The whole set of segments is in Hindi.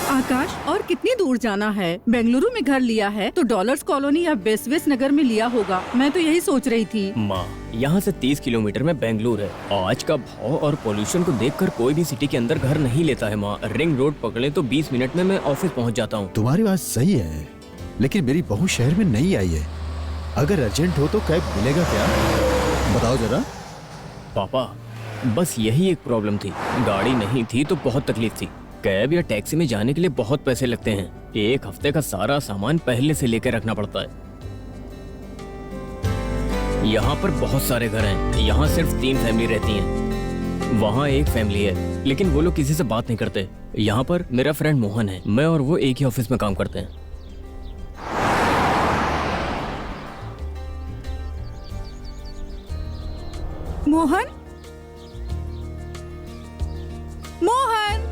आकाश, और कितनी दूर जाना है? बेंगलुरु में घर लिया है तो डॉलर्स कॉलोनी या बेस्वेस नगर में लिया होगा। मैं तो यही सोच रही थी। माँ, यहाँ से 30 किलोमीटर में बेंगलुरु है। आज का भाव और पोल्यूशन को देखकर कोई भी सिटी के अंदर घर नहीं लेता है माँ। रिंग रोड पकड़े तो 20 मिनट में मैं ऑफिस पहुँच जाता हूँ। तुम्हारी बात सही है, लेकिन मेरी बहू शहर में नहीं आई है। अगर अर्जेंट हो तो कैब मिलेगा क्या? बताओ जरा। पापा, बस यही एक प्रॉब्लम थी। गाड़ी नहीं थी तो बहुत तकलीफ थी। कैब या टैक्सी में जाने के लिए बहुत पैसे लगते हैं। एक हफ्ते का सारा सामान पहले से लेकर रखना पड़ता है। यहाँ पर बहुत सारे घर हैं। यहाँ सिर्फ 3 फैमिली रहती हैं। वहाँ एक फैमिली है, लेकिन वो लोग किसी से बात नहीं करते। यहाँ पर मेरा फ्रेंड मोहन है। मैं और वो एक ही ऑफिस में काम करते हैं। मोहन, मोहन,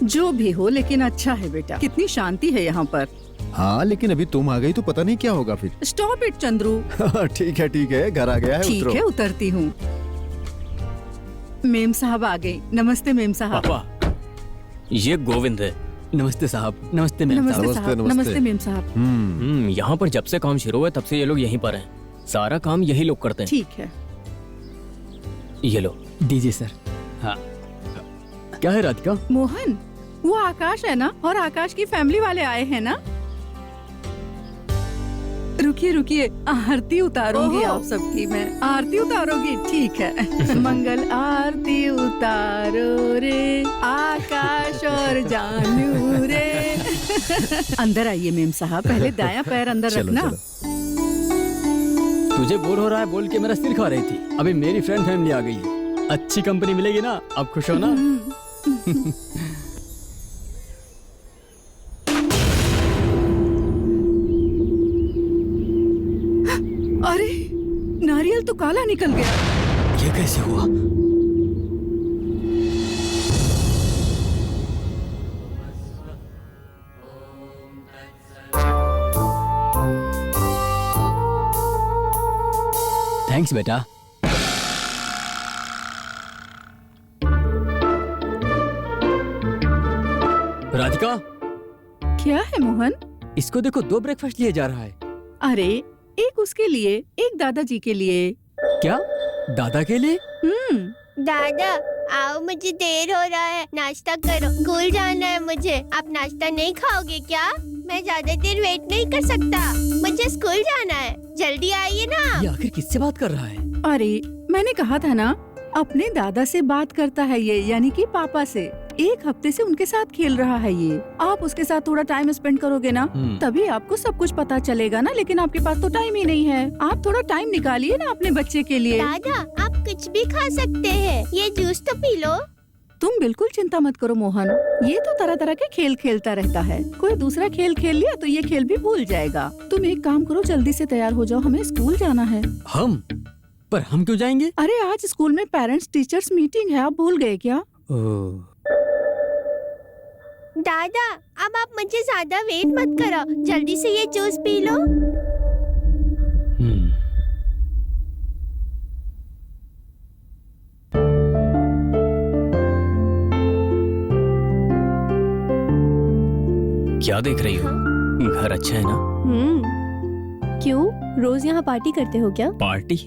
जो भी हो लेकिन अच्छा है बेटा। कितनी शांति है यहाँ पर। हाँ, लेकिन अभी तुम आ गई तो पता नहीं क्या होगा फिर। Stop it Chandru. ठीक है, घर आ गया है। ठीक है, उतरती हूँ। मेम साहब आ गए। नमस्ते मेम साहब। पापा, ये गोविंद है। नमस्ते साहब। नमस्ते मेम नमस्ते साहब। साहब। नमस्ते मेम साहब। यहाँ पर जब से काम शुरू हुआ तब से ये लोग यहीं पर हैं। सारा काम यही लोग करते हैं। ठीक है। ये लो। दीजिए सर। हाँ, क्या है राधिका? मोहन, वो आकाश है ना? और आकाश की फैमिली वाले आए हैं ना? रुकिए, आरती उतारूंगी आप सबकी। मैं आरती उतारोगी? ठीक है। मंगल आरती उतारो रे आकाश और जानू रे। अंदर आइए मेम साहब। पहले दायां पैर अंदर रखना। तुझे बोर हो रहा है बोल के मेरा सिर खा रही थी। अभी मेरी फ्रेंड फैमिली आ गई है। अच्छी कंपनी मिलेगी ना? अब खुश हो ना? अरे, नारियल तो काला निकल गया। ये कैसे हुआ? थैंक्स बेटा। राधिका, क्या है मोहन? इसको देखो, 2 ब्रेकफास्ट लिए जा रहा है। अरे, एक उसके लिए, एक दादाजी के लिए। क्या? दादा के लिए? दादा आओ, मुझे देर हो रहा है, नाश्ता करो, स्कूल जाना है मुझे। आप नाश्ता नहीं खाओगे क्या? मैं ज्यादा देर वेट नहीं कर सकता, मुझे स्कूल जाना है, जल्दी आइए ना। ये आखिर किससे बात कर रहा है? अरे, मैंने कहा था ना, अपने दादा से बात करता है ये, यानी कि पापा से। 1 हफ्ते से उनके साथ खेल रहा है ये। आप उसके साथ थोड़ा टाइम स्पेंड करोगे ना, तभी आपको सब कुछ पता चलेगा ना। लेकिन आपके पास तो टाइम ही नहीं है। आप थोड़ा टाइम निकालिए ना अपने बच्चे के लिए। दादा, आप कुछ भी खा सकते हैं, ये जूस तो पी लो। तुम बिल्कुल चिंता मत करो मोहन, ये तो तरह तरह के खेल खेलता रहता है। कोई दूसरा खेल खेल लिया तो ये खेल भी भूल जाएगा। तुम एक काम करो, जल्दी से तैयार हो जाओ, हमें स्कूल जाना है। पर हम क्यों जाएंगे? अरे, आज स्कूल में पेरेंट्स टीचर्स मीटिंग है, आप भूल गए क्या? दादा, अब आप मुझे ज्यादा वेट मत करो, जल्दी से ये जूस पी लो। क्या देख रही हो? घर अच्छा है ना? क्यों, रोज यहाँ पार्टी करते हो क्या? पार्टी?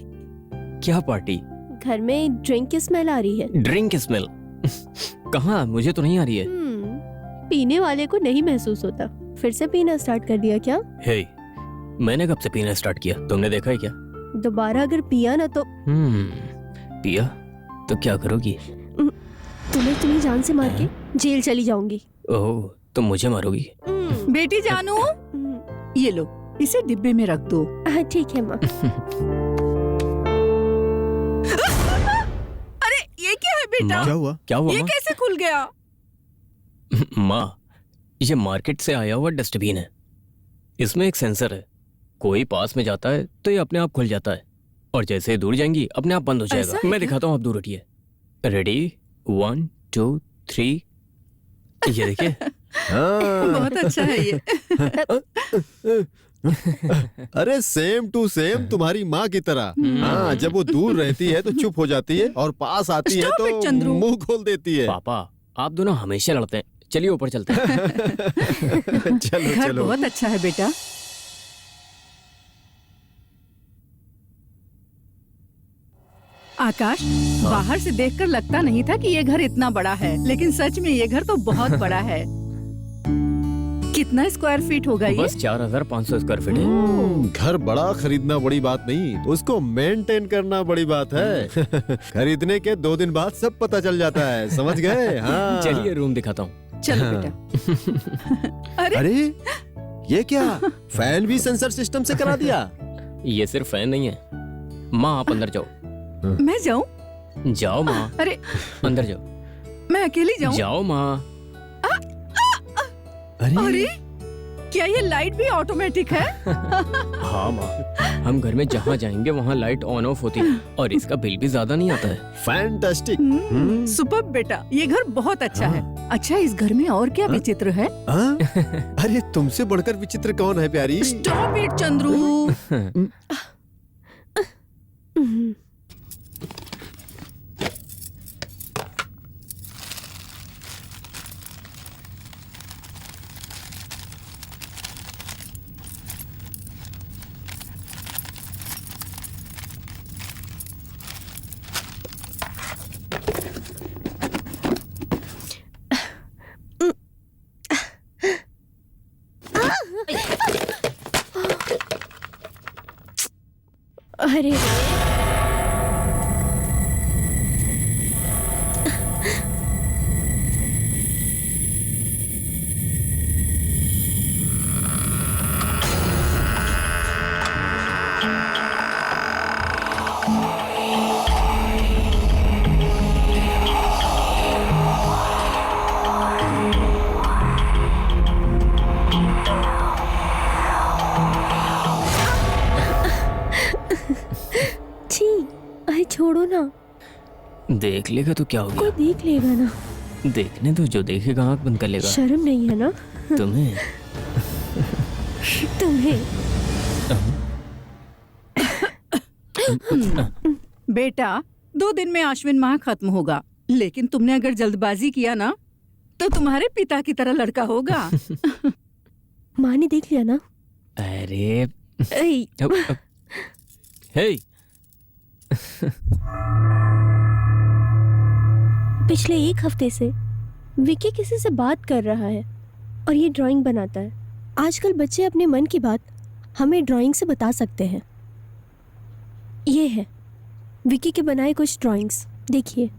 क्या पार्टी? घर में ड्रिंक की स्मेल आ रही है। Drink smell? कहाँ? मुझे तो नहीं आ रही है। पीने वाले को नहीं महसूस होता। फिर से पीना स्टार्ट कर दिया क्या? हे, मैंने कब से पीना स्टार्ट किया? तुमने देखा है क्या? दोबारा अगर पिया ना तो पिया तो क्या करोगी? तो मैं तुम्हें जान से मार के जेल चली जाऊंगी। ओह, तुम मुझे मारोगी? बेटी जानू, ये लो, इसे डिब्बे में रख दो। हाँ ठीक है माँ। अरे ये क्या है बेटा? क्या हुआ? क्या हुआ ये माँ? कैसे खुल गया? माँ, ये मार्केट से आया हुआ डस्टबिन है। इसमें एक सेंसर है, कोई पास में जाता है तो ये अपने आप खुल जाता है और जैसे ही दूर जाएंगी अपने आप बंद हो ऐसा जाएगा। है मैं क्या? दिखाता हूँ, आप दूर हटिए। रेडी, 1 2 3। ये देखिए। हाँ। बहुत अच्छा है ये। अरे सेम टू सेम तुम्हारी माँ की तरह। हाँ, जब वो दूर रहती है तो चुप हो जाती है और पास आती है Stop it, तो चंद्रू। मुंह खोल देती है। पापा, आप दोनों हमेशा लड़ते हैं। चलिए ऊपर चलते हैं। चलो घर चलो। बहुत अच्छा है बेटा। आकाश, बाहर से देखकर लगता नहीं था कि ये घर इतना बड़ा है, लेकिन सच में ये घर तो बहुत बड़ा है। कितना स्क्वायर फीट होगा ये? बस 4500 स्क्वायर फीट है। घर बड़ा खरीदना बड़ी बात नहीं, उसको मेंटेन करना बड़ी बात है। खरीदने के 2 दिन बाद सब पता चल जाता है, समझ गए? हाँ। चलिए रूम दिखाता हूँ। चलो हाँ। बेटा। अरे अरे ये क्या? फैन भी सेंसर सिस्टम से करा दिया? ये सिर्फ फैन नहीं है। माँ, आप अंदर जाओ। मैं जाऊं? जाओ माँ, अरे अंदर जाओ। मैं अकेली जाऊं? जाओ माँ। अरे क्या ये लाइट भी ऑटोमेटिक है? हाँ माँ, हम घर में जहाँ जाएंगे वहाँ लाइट ऑन ऑफ होती है और इसका बिल भी ज्यादा नहीं आता है। फैंटास्टिक। सुपर बेटा, ये घर बहुत अच्छा है। अच्छा, इस घर में और क्या विचित्र है? हाँ? अरे तुमसे बढ़कर विचित्र कौन है प्यारी? Stop it Chandru. अरे छी, अरे छोड़ो ना, देख लेगा तो क्या हो कोई गया? देख लेगा ना। देखने तो, जो देखेगा आंख बंद कर लेगा। शर्म नहीं है ना तुम्हें? तुम्हें? बेटा, 2 दिन में आश्विन माह खत्म होगा, लेकिन तुमने अगर जल्दबाजी किया ना तो तुम्हारे पिता की तरह लड़का होगा। माँ ने देख लिया ना। अरे ऐ, हे, पिछले 1 हफ्ते से विकी किसी से बात कर रहा है और ये ड्राइंग बनाता है। आजकल बच्चे अपने मन की बात हमें ड्राइंग से बता सकते हैं। ये है विकी के बनाए कुछ ड्राइंग्स, देखिए।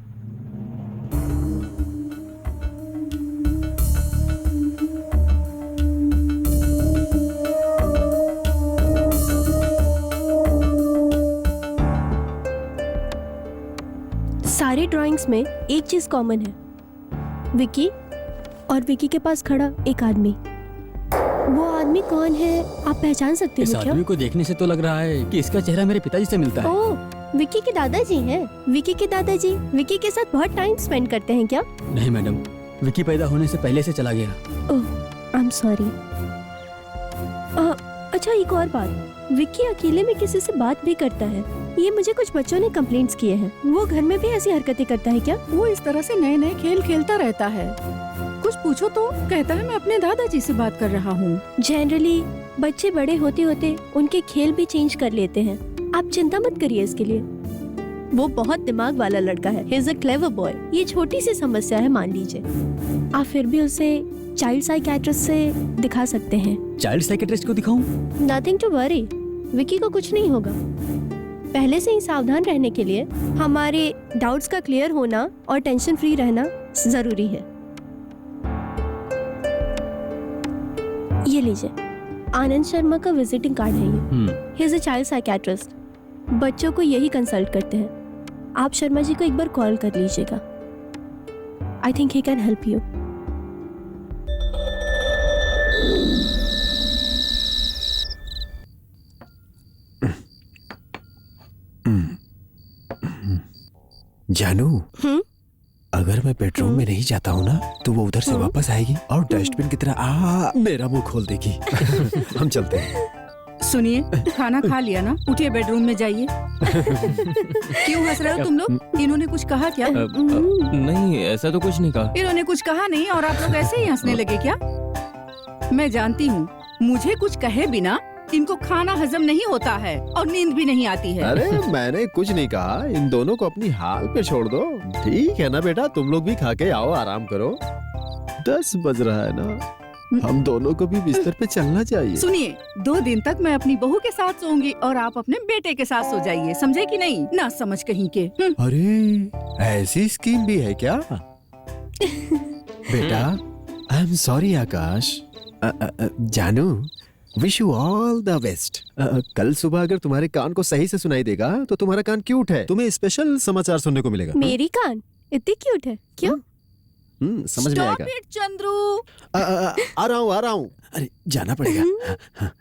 सारे ड्राइंग्स में एक चीज कॉमन है, विकी और विकी के पास खड़ा एक आदमी। वो आदमी कौन है, आप पहचान सकते इस हो क्या? आदमी को देखने से तो लग रहा है कि इसका चेहरा मेरे पिताजी से मिलता है। ओह, विकी के दादाजी हैं। विकी के दादाजी विकी के साथ बहुत टाइम स्पेंड करते हैं क्या? नहीं मैडम, विकी पैदा होने से पहले से चला गया। ओह, आई एम सॉरी। अच्छा, एक और बात, विकी अकेले में किसी से बात भी करता है। ये मुझे कुछ बच्चों ने कंप्लेंट्स किए हैं। वो घर में भी ऐसी हरकतें करता है क्या? वो इस तरह से नए नए खेल खेलता रहता है। कुछ पूछो तो कहता है मैं अपने दादाजी से बात कर रहा हूँ। जनरली बच्चे बड़े होते होते उनके खेल भी चेंज कर लेते हैं। आप चिंता मत करिए इसके लिए। वो बहुत दिमाग वाला लड़का है। He is a clever boy. ये छोटी सी समस्या है मान लीजिए, आप फिर भी उसे चाइल्ड साइकियाट्रिस्ट से दिखा सकते हैं। चाइल्ड साइकियाट्रिस्ट को दिखाऊं? नथिंग टू वरी, विकी को कुछ नहीं होगा। पहले से ही सावधान रहने के लिए हमारे डाउट्स का क्लियर होना और टेंशन फ्री रहना जरूरी है। ये लीजिए, आनंद शर्मा का विजिटिंग कार्ड है ये। He is a child psychiatrist. बच्चों को यही कंसल्ट करते हैं। आप शर्मा जी को एक बार कॉल कर लीजिएगा। I think he can help you. जानू, अगर मैं बेडरूम में नहीं जाता हूँ ना तो वो उधर से वापस आएगी और डस्टबिन की तरह मेरा मुंह खोल देगी। हम चलते हैं। सुनिए, खाना खा लिया ना? उठिए, बेडरूम में जाइए। क्यों हंस रहे हो तुम लोग? इन्होंने कुछ कहा क्या? नहीं, ऐसा तो कुछ नहीं कहा। इन्होंने कुछ कहा नहीं और आप लोग ऐसे ही हंसने लगे क्या? मैं जानती हूँ, मुझे कुछ कहे बिना इनको खाना हजम नहीं होता है और नींद भी नहीं आती है। अरे मैंने कुछ नहीं कहा, इन दोनों को अपनी हाल पे छोड़ दो। ठीक है ना बेटा, तुम लोग भी खा के आओ, आराम करो। 10 बज रहा है ना, हम दोनों को भी बिस्तर पे चलना चाहिए। सुनिए, 2 दिन तक मैं अपनी बहू के साथ सोऊंगी और आप अपने बेटे के साथ सो जाइए, समझे कि नहीं? ना समझ कहीं के। अरे ऐसी स्कीम भी है क्या? बेटा, आई एम सॉरी आकाश। जानू, wish you all the best. कल सुबह अगर तुम्हारे कान को सही से सुनाई देगा तो तुम्हारा कान क्यूट है, तुम्हें स्पेशल समाचार सुनने को मिलेगा। मेरी कान इतनी क्यूट है क्यों? समझ में आएगा। Stop it, Chandru. आ रहा हूँ। अरे जाना पड़ेगा। हाँ।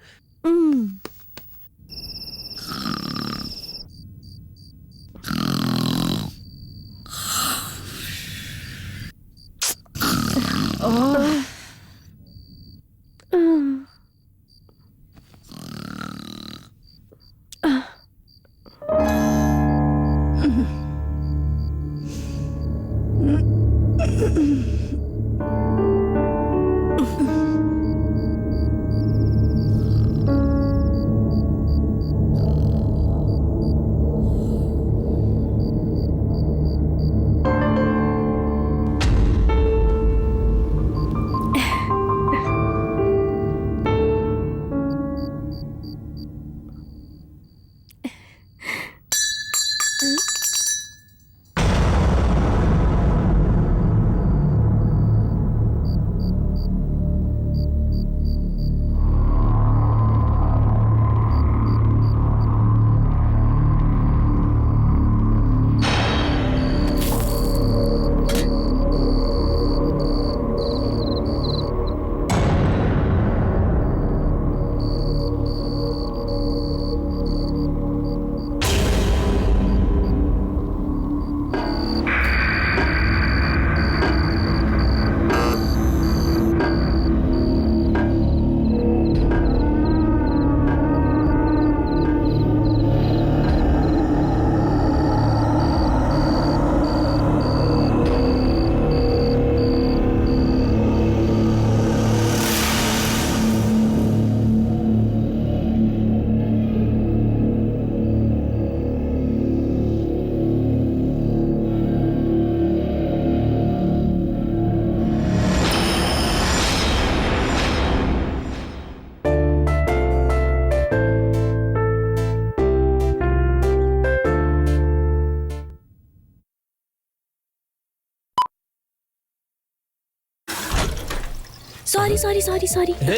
सॉरी। हे,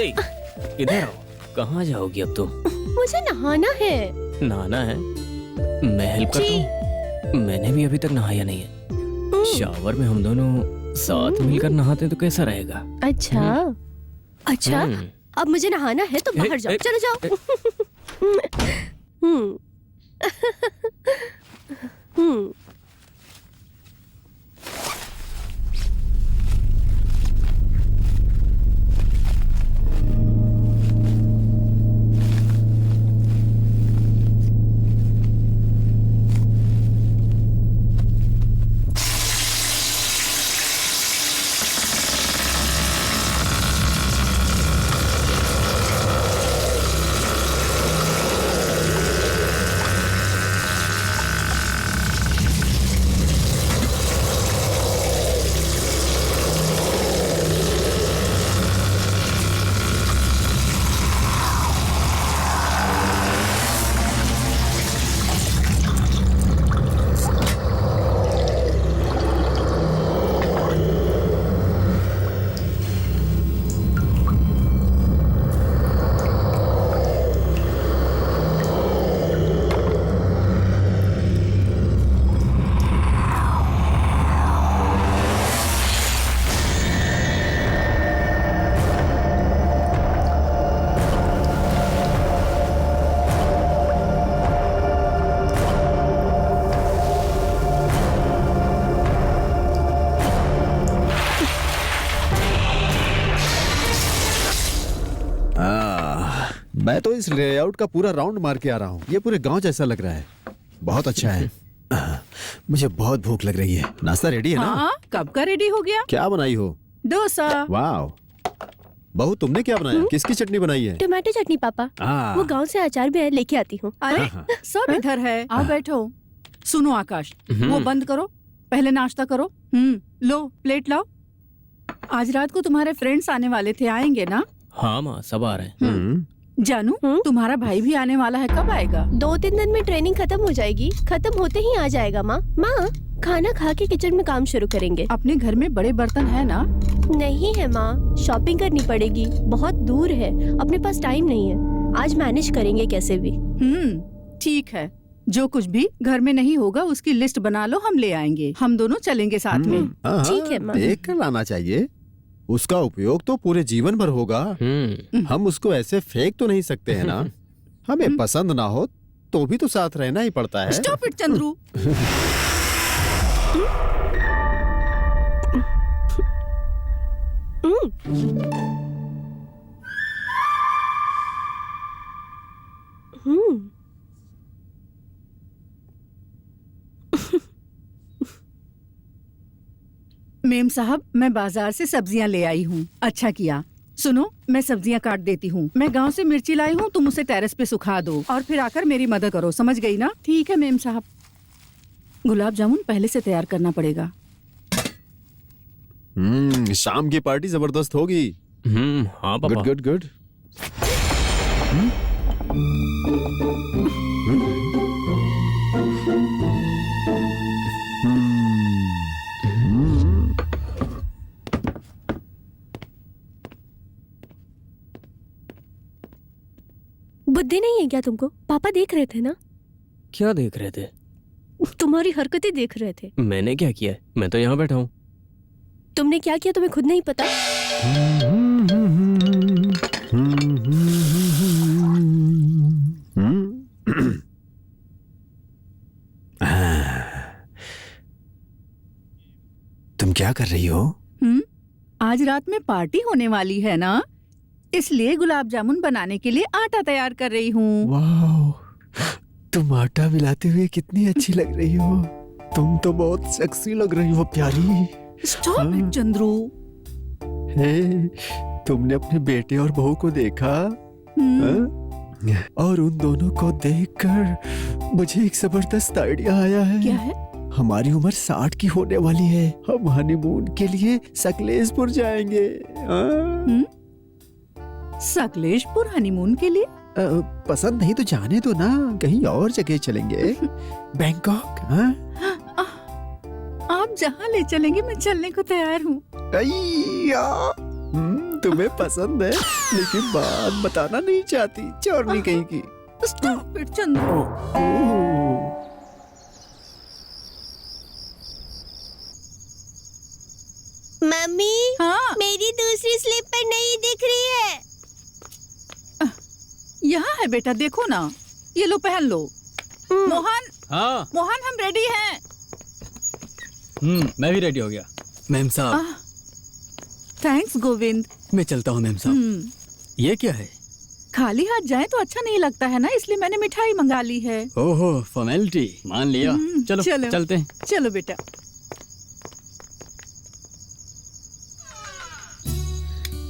इधर आओ। कहाँ जाओगी अब तुम? मुझे नहाना है। नहाना है? मैं हेल्प करता हूँ। मैंने भी अभी तक नहाया नहीं है। शावर में हम दोनों साथ मिलकर नहाते तो कैसा रहेगा? अच्छा, अब मुझे नहाना है तो बाहर जाओ। चलो जाओ। मैं तो इस लेआउट का पूरा राउंड मार के आ रहा हूँ। ये पूरे गांव जैसा लग रहा है। बहुत अच्छा है। मुझे बहुत भूख लग रही है। नाश्ता रेडी है ना? हाँ, कब का रेडी हो गया? क्या बनाई हो? डोसा। वाह, बहू तुमने क्या बनाया? किसकी चटनी बनाई है? टमाटो चटनी पापा। वो गांव से अचार भी है, लेके आती हूँ। अरे सब इधर है, आओ बैठो। सुनो आकाश, वो बंद करो, पहले नाश्ता करो। लो प्लेट लाओ। आज रात को तुम्हारे फ्रेंड्स आने वाले थे, आएंगे ना? हाँ माँ, सब आ रहे हैं। जानू, तुम्हारा भाई भी आने वाला है, कब आएगा? 2-3 दिन में ट्रेनिंग खत्म हो जाएगी, खत्म होते ही आ जाएगा। माँ खाना खा के किचन में काम शुरू करेंगे। अपने घर में बड़े बर्तन है ना? नहीं है माँ, शॉपिंग करनी पड़ेगी, बहुत दूर है, अपने पास टाइम नहीं है। आज मैनेज करेंगे कैसे भी। ठीक है, जो कुछ भी घर में नहीं होगा उसकी लिस्ट बना लो, हम ले आएंगे। हम दोनों चलेंगे साथ में। ठीक है माँ। देख कर लाना चाहिए, उसका उपयोग तो पूरे जीवन भर होगा। हम उसको ऐसे फेंक तो नहीं सकते हैं ना। हमें पसंद ना हो तो भी तो साथ रहना ही पड़ता है। Stop it Chandru. मेम साहब, मैं बाजार से सब्जियां ले आई हूँ। अच्छा किया। सुनो, मैं सब्जियां काट देती हूँ। मैं गांव से मिर्ची लाई हूँ, तुम उसे टेरेस पे सुखा दो और फिर आकर मेरी मदद करो, समझ गई ना? ठीक है मेम साहब। गुलाब जामुन पहले से तैयार करना पड़ेगा। शाम की पार्टी जबरदस्त होगी। हाँ पापा। Good good good. बुद्धि नहीं है क्या तुमको? पापा देख रहे थे ना। क्या देख रहे थे? तुम्हारी हरकतें देख रहे थे। मैंने क्या किया है? मैं तो यहाँ बैठा हूँ। तुमने क्या किया तुम्हें खुद नहीं पता? तुम क्या कर रही हो? आज रात में पार्टी होने वाली है ना, इसलिए गुलाब जामुन बनाने के लिए आटा तैयार कर रही हूँ। वाह, तुम आटा मिलाते हुए कितनी अच्छी लग रही हो। तुम तो बहुत सेक्सी लग रही हो प्यारी। Stop it Chandru. हे, तुमने अपने बेटे और बहू को देखा? और उन दोनों को देखकर मुझे एक जबरदस्त आइडिया आया है। क्या है? हमारी उम्र 60 की होने वाली है। हम हनीमून के लिए सकलेशपुर जाएंगे। सकलेशपुर हनीमून के लिए? पसंद नहीं तो जाने दो ना, कहीं और जगह चलेंगे। बैंकॉक। आप जहाँ ले चलेंगे मैं चलने को तैयार हूँ। तुम्हें पसंद है लेकिन बात बताना नहीं चाहती, चोरनी कहीं की। Stop it Chandru. मम्मी, हाँ? मेरी दूसरी स्लीपर नहीं दिख रही है। यहाँ है बेटा, देखो ना। ये लो, पहन लो। मोहन। हाँ। मोहन, हम रेडी हैं। मैं भी रेडी हो गया। मैम साहब। थैंक्स गोविंद। मैं चलता हूँ मैम साहब। ये क्या है? खाली हाथ जाए तो अच्छा नहीं लगता है ना, इसलिए मैंने मिठाई मंगा ली है। ओहो, फॉर्मेलिटी मान लिया। चलो चलते हैं। चलो बेटा।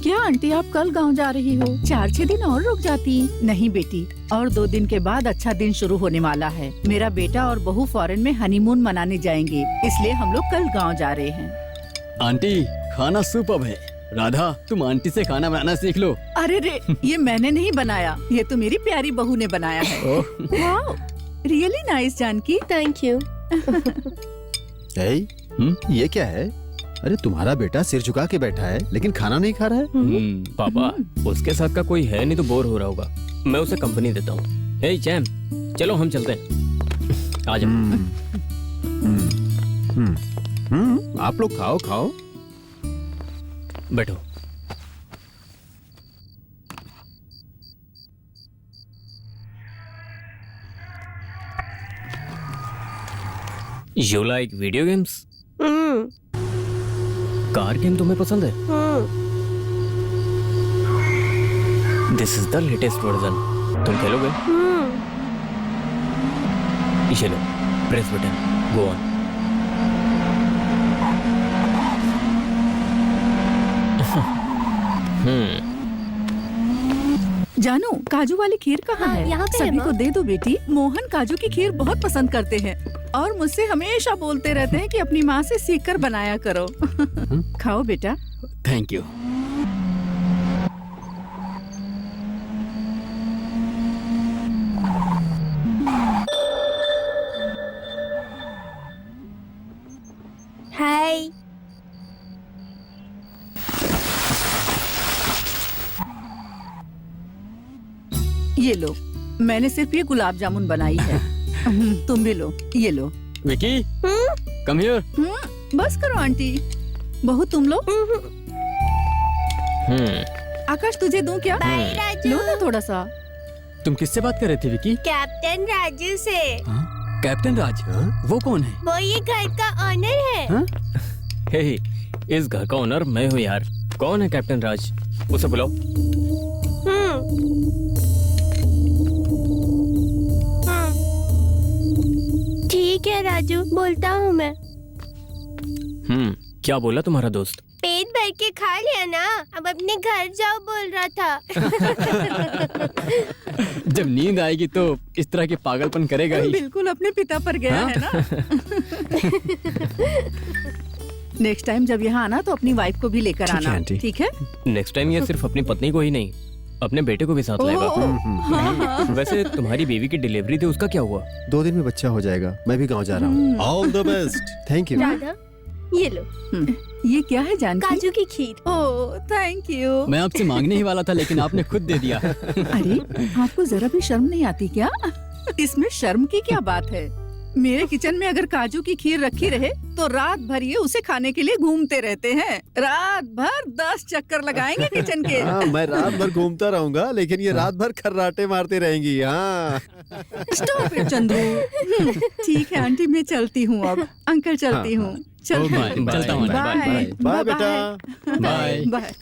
क्या आंटी, आप कल गांव जा रही हो? 4-6 दिन और रुक जाती। नहीं बेटी, और 2 दिन के बाद अच्छा दिन शुरू होने वाला है। मेरा बेटा और बहू फॉरेन में हनीमून मनाने जाएंगे, इसलिए हम लोग कल गांव जा रहे हैं। आंटी, खाना सुपर्ब है। राधा, तुम आंटी से खाना बनाना सीख लो। अरे रे, ये मैंने नहीं बनाया, ये तो मेरी प्यारी बहू ने बनाया है। Wow, really nice Janaki. Thank you. ये क्या है? अरे तुम्हारा बेटा सिर झुका के बैठा है लेकिन खाना नहीं खा रहा है। पापा, उसके साथ का कोई है नहीं तो बोर हो रहा होगा। मैं उसे कंपनी देता हूँ। हे चैम, चलो हम चलते हैं। आ जाओ। आप लोग खाओ खाओ। बैठो। You like video games? Car game तुम्हें पसंद है? This is the latest version. तुम खेलोगे? ये लो, प्रेस बटन, गो ऑन। जानू, काजू वाली खीर कहाँ हाँ, है? यहाँ पे है, सभी माँ। को दे दो बेटी। मोहन काजू की खीर बहुत पसंद करते हैं और मुझसे हमेशा बोलते रहते हैं कि अपनी माँ से सीख कर बनाया करो। खाओ बेटा। Thank you. हाय। ये लो, मैंने सिर्फ ये गुलाब जामुन बनाई है। तुम भी लो, ये लो। Vicky, come here. बस करो आंटी। बहू तुम लो। हम्म, आकाश तुझे दूं क्या? बाय राजू। लो ना थोड़ा सा। तुम किससे बात कर रहे थे विकी? कैप्टन राजू से। कैप्टन राज? वो कौन है? वो ये घर का ऑनर है। हाँ? हे, इस घर का ओनर मैं हूँ यार। कौन है कैप्टन राज? उसे बुलाओ। ठीक है राजू, बोलता हूँ मैं। क्या बोला तुम्हारा दोस्त? पेट भर के खा लिया ना, अब अपने घर जाओ बोल रहा था। जब नींद आएगी तो इस तरह के पागलपन करेगा ही। बिल्कुल अपने पिता पर गया हाँ? है ना। नेक्स्ट टाइम जब यहाँ आना तो अपनी वाइफ को भी लेकर ठीक है, आना, आंटी। ठीक है? नेक्स्ट टाइम ये सिर्फ अपनी पत्नी को ही नहीं, अपने बेटे को भी साथ लाएगा। हाँ। वैसे तुम्हारी बीवी की डिलीवरी थी, उसका क्या हुआ? 2 दिन में बच्चा हो जाएगा। मैं भी गांव जा रहा हूँ। All the best. Thank you. Radha, ये लो ये क्या है जानकी? काजू की खीर। Oh thank you. मैं आपसे मांगने ही वाला था लेकिन आपने खुद दे दिया। अरे आपको जरा भी शर्म नहीं आती क्या? इसमें शर्म की क्या बात है? मेरे किचन में अगर काजू की खीर रखी रहे तो रात भर ये उसे खाने के लिए घूमते रहते हैं। रात भर 10 चक्कर लगाएंगे किचन के। हाँ, मैं रात भर घूमता रहूंगा लेकिन ये रात भर खर्राटे मारते रहेंगी। हाँ। Stop it Chandru. ठीक है आंटी, मैं चलती हूँ अब। अंकल चलती हूँ। चलती बाय, हूँ। चलता हूँ। बाय बाय बेटा। बाय। बाय।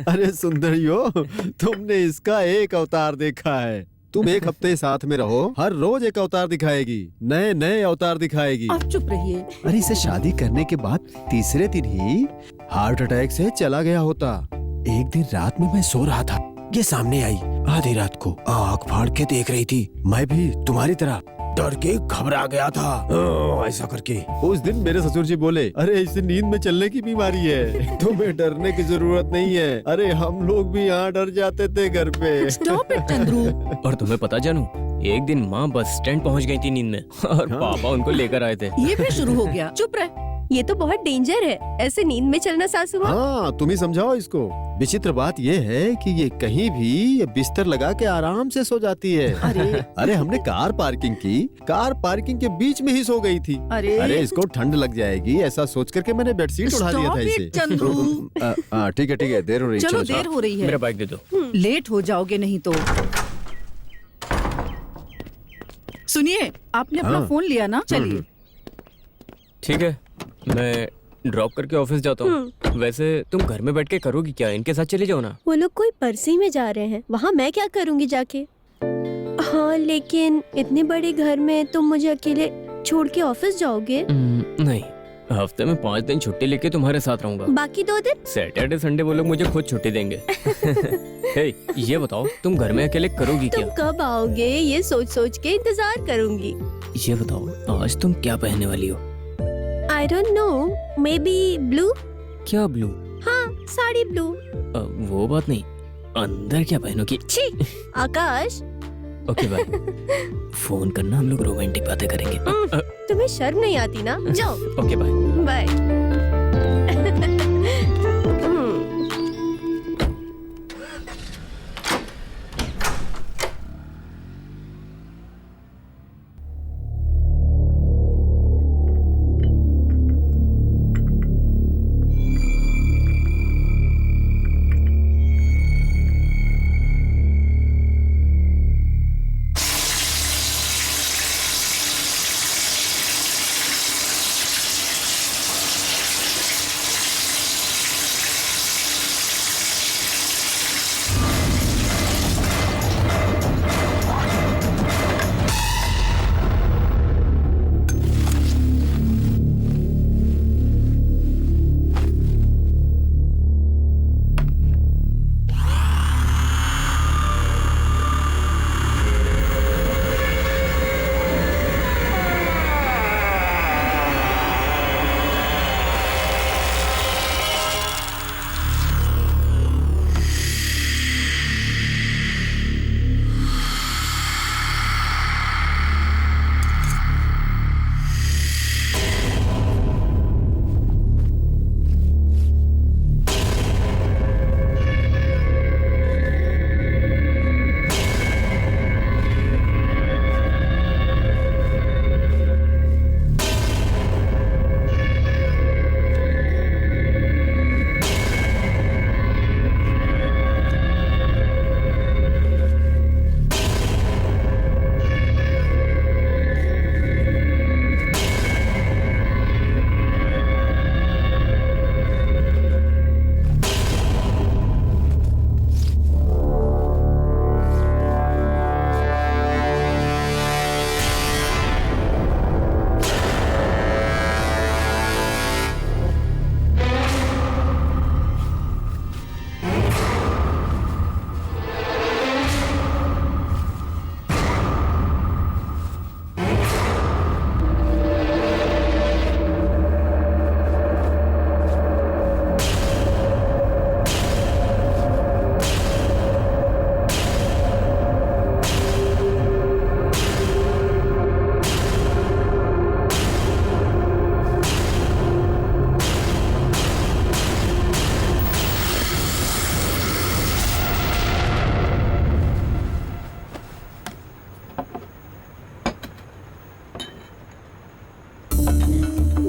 अरे सुंदरियो, तुमने इसका एक अवतार देखा है। तुम एक हफ्ते साथ में रहो, हर रोज एक अवतार दिखाएगी, नए नए अवतार दिखाएगी। आप चुप रहिए। अरे इसे शादी करने के बाद तीसरे दिन ही हार्ट अटैक से चला गया होता। एक दिन रात में मैं सो रहा था, ये सामने आई आधी रात को, आँख फाड़ के देख रही थी। मैं भी तुम्हारी तरह डर के घबरा गया था, ऐसा करके। उस दिन मेरे ससुर जी बोले, अरे इसे नींद में चलने की बीमारी है, तुम्हें डरने की जरूरत नहीं है। अरे हम लोग भी यहाँ डर जाते थे घर पे। Stop it Chandru. और तुम्हें पता जानू, एक दिन माँ बस स्टैंड पहुँच गई थी नींद में और पापा उनको लेकर आए थे। ये भी शुरू हो गया। चुप रह। ये तो बहुत डेंजर है, ऐसे नींद में चलना सासू माँ। हाँ, तुम ही समझाओ इसको। विचित्र बात ये है कि ये कहीं भी ये बिस्तर लगा के आराम से सो जाती है। अरे हमने कार पार्किंग की, कार पार्किंग के बीच में ही सो गई थी। अरे इसको ठंड लग जाएगी ऐसा सोच करके मैंने बेडशीट उड़ा दिया था Stop इसे। it, चंद्रू। ठीक है देर हो रही है। चलो देर हो रही मेरा है, बाइक दे दो। लेट हो जाओगे नहीं तो। सुनिए, आपने अपना हाँ। फोन लिया ना? चलिए। ठीक है, मैं ड्रॉप करके ऑफिस जाता हूँ। वैसे तुम घर में बैठ के करोगी क्या? इनके साथ चले जाओ ना। वो लोग कोई परसी में जा रहे हैं, वहाँ मैं क्या करूँगी जाके? हाँ लेकिन इतने बड़े घर में तुम मुझे अकेले छोड़ के ऑफिस जाओगे? नहीं, हफ्ते में 5 दिन छुट्टी लेके तुम्हारे साथ रहूंगा। बाकी 2 दिन? सैटरडे संडे वो लोग मुझे खुद छुट्टी देंगे। हे, ये बताओ तुम घर में अकेले करोगी तुम क्या? कब आओगे ये सोच सोच के इंतजार करूंगी। ये बताओ आज तुम क्या पहनने वाली हो? I don't know, may be blue. क्या ब्लू? हाँ साड़ी ब्लू। वो बात नहीं, अंदर क्या पहनोगी? छी आकाश। Okay bye. फोन करना, हम लोग रोमांटिक बातें करेंगे। तुम्हें शर्म नहीं आती ना? जाओ। Okay bye. बाय।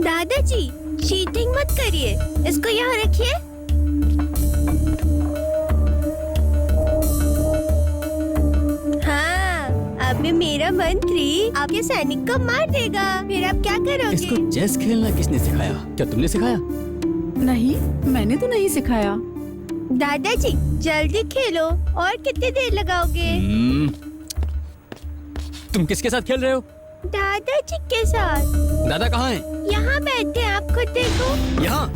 दादाजी चीटिंग मत करिए, इसको यहाँ रखिए। हाँ, अब में मेरा मंत्री आपके सैनिक को मार देगा, फिर आप क्या करोगे? इसको चेस खेलना किसने सिखाया? क्या तुमने सिखाया? नहीं, मैंने तो नहीं सिखाया। दादाजी जल्दी खेलो, और कितनी देर लगाओगे? तुम किसके साथ खेल रहे हो? दादाजी के साथ। दादा कहाँ हैं? यहाँ बैठे हैं, आप खुद देखो। यहाँ।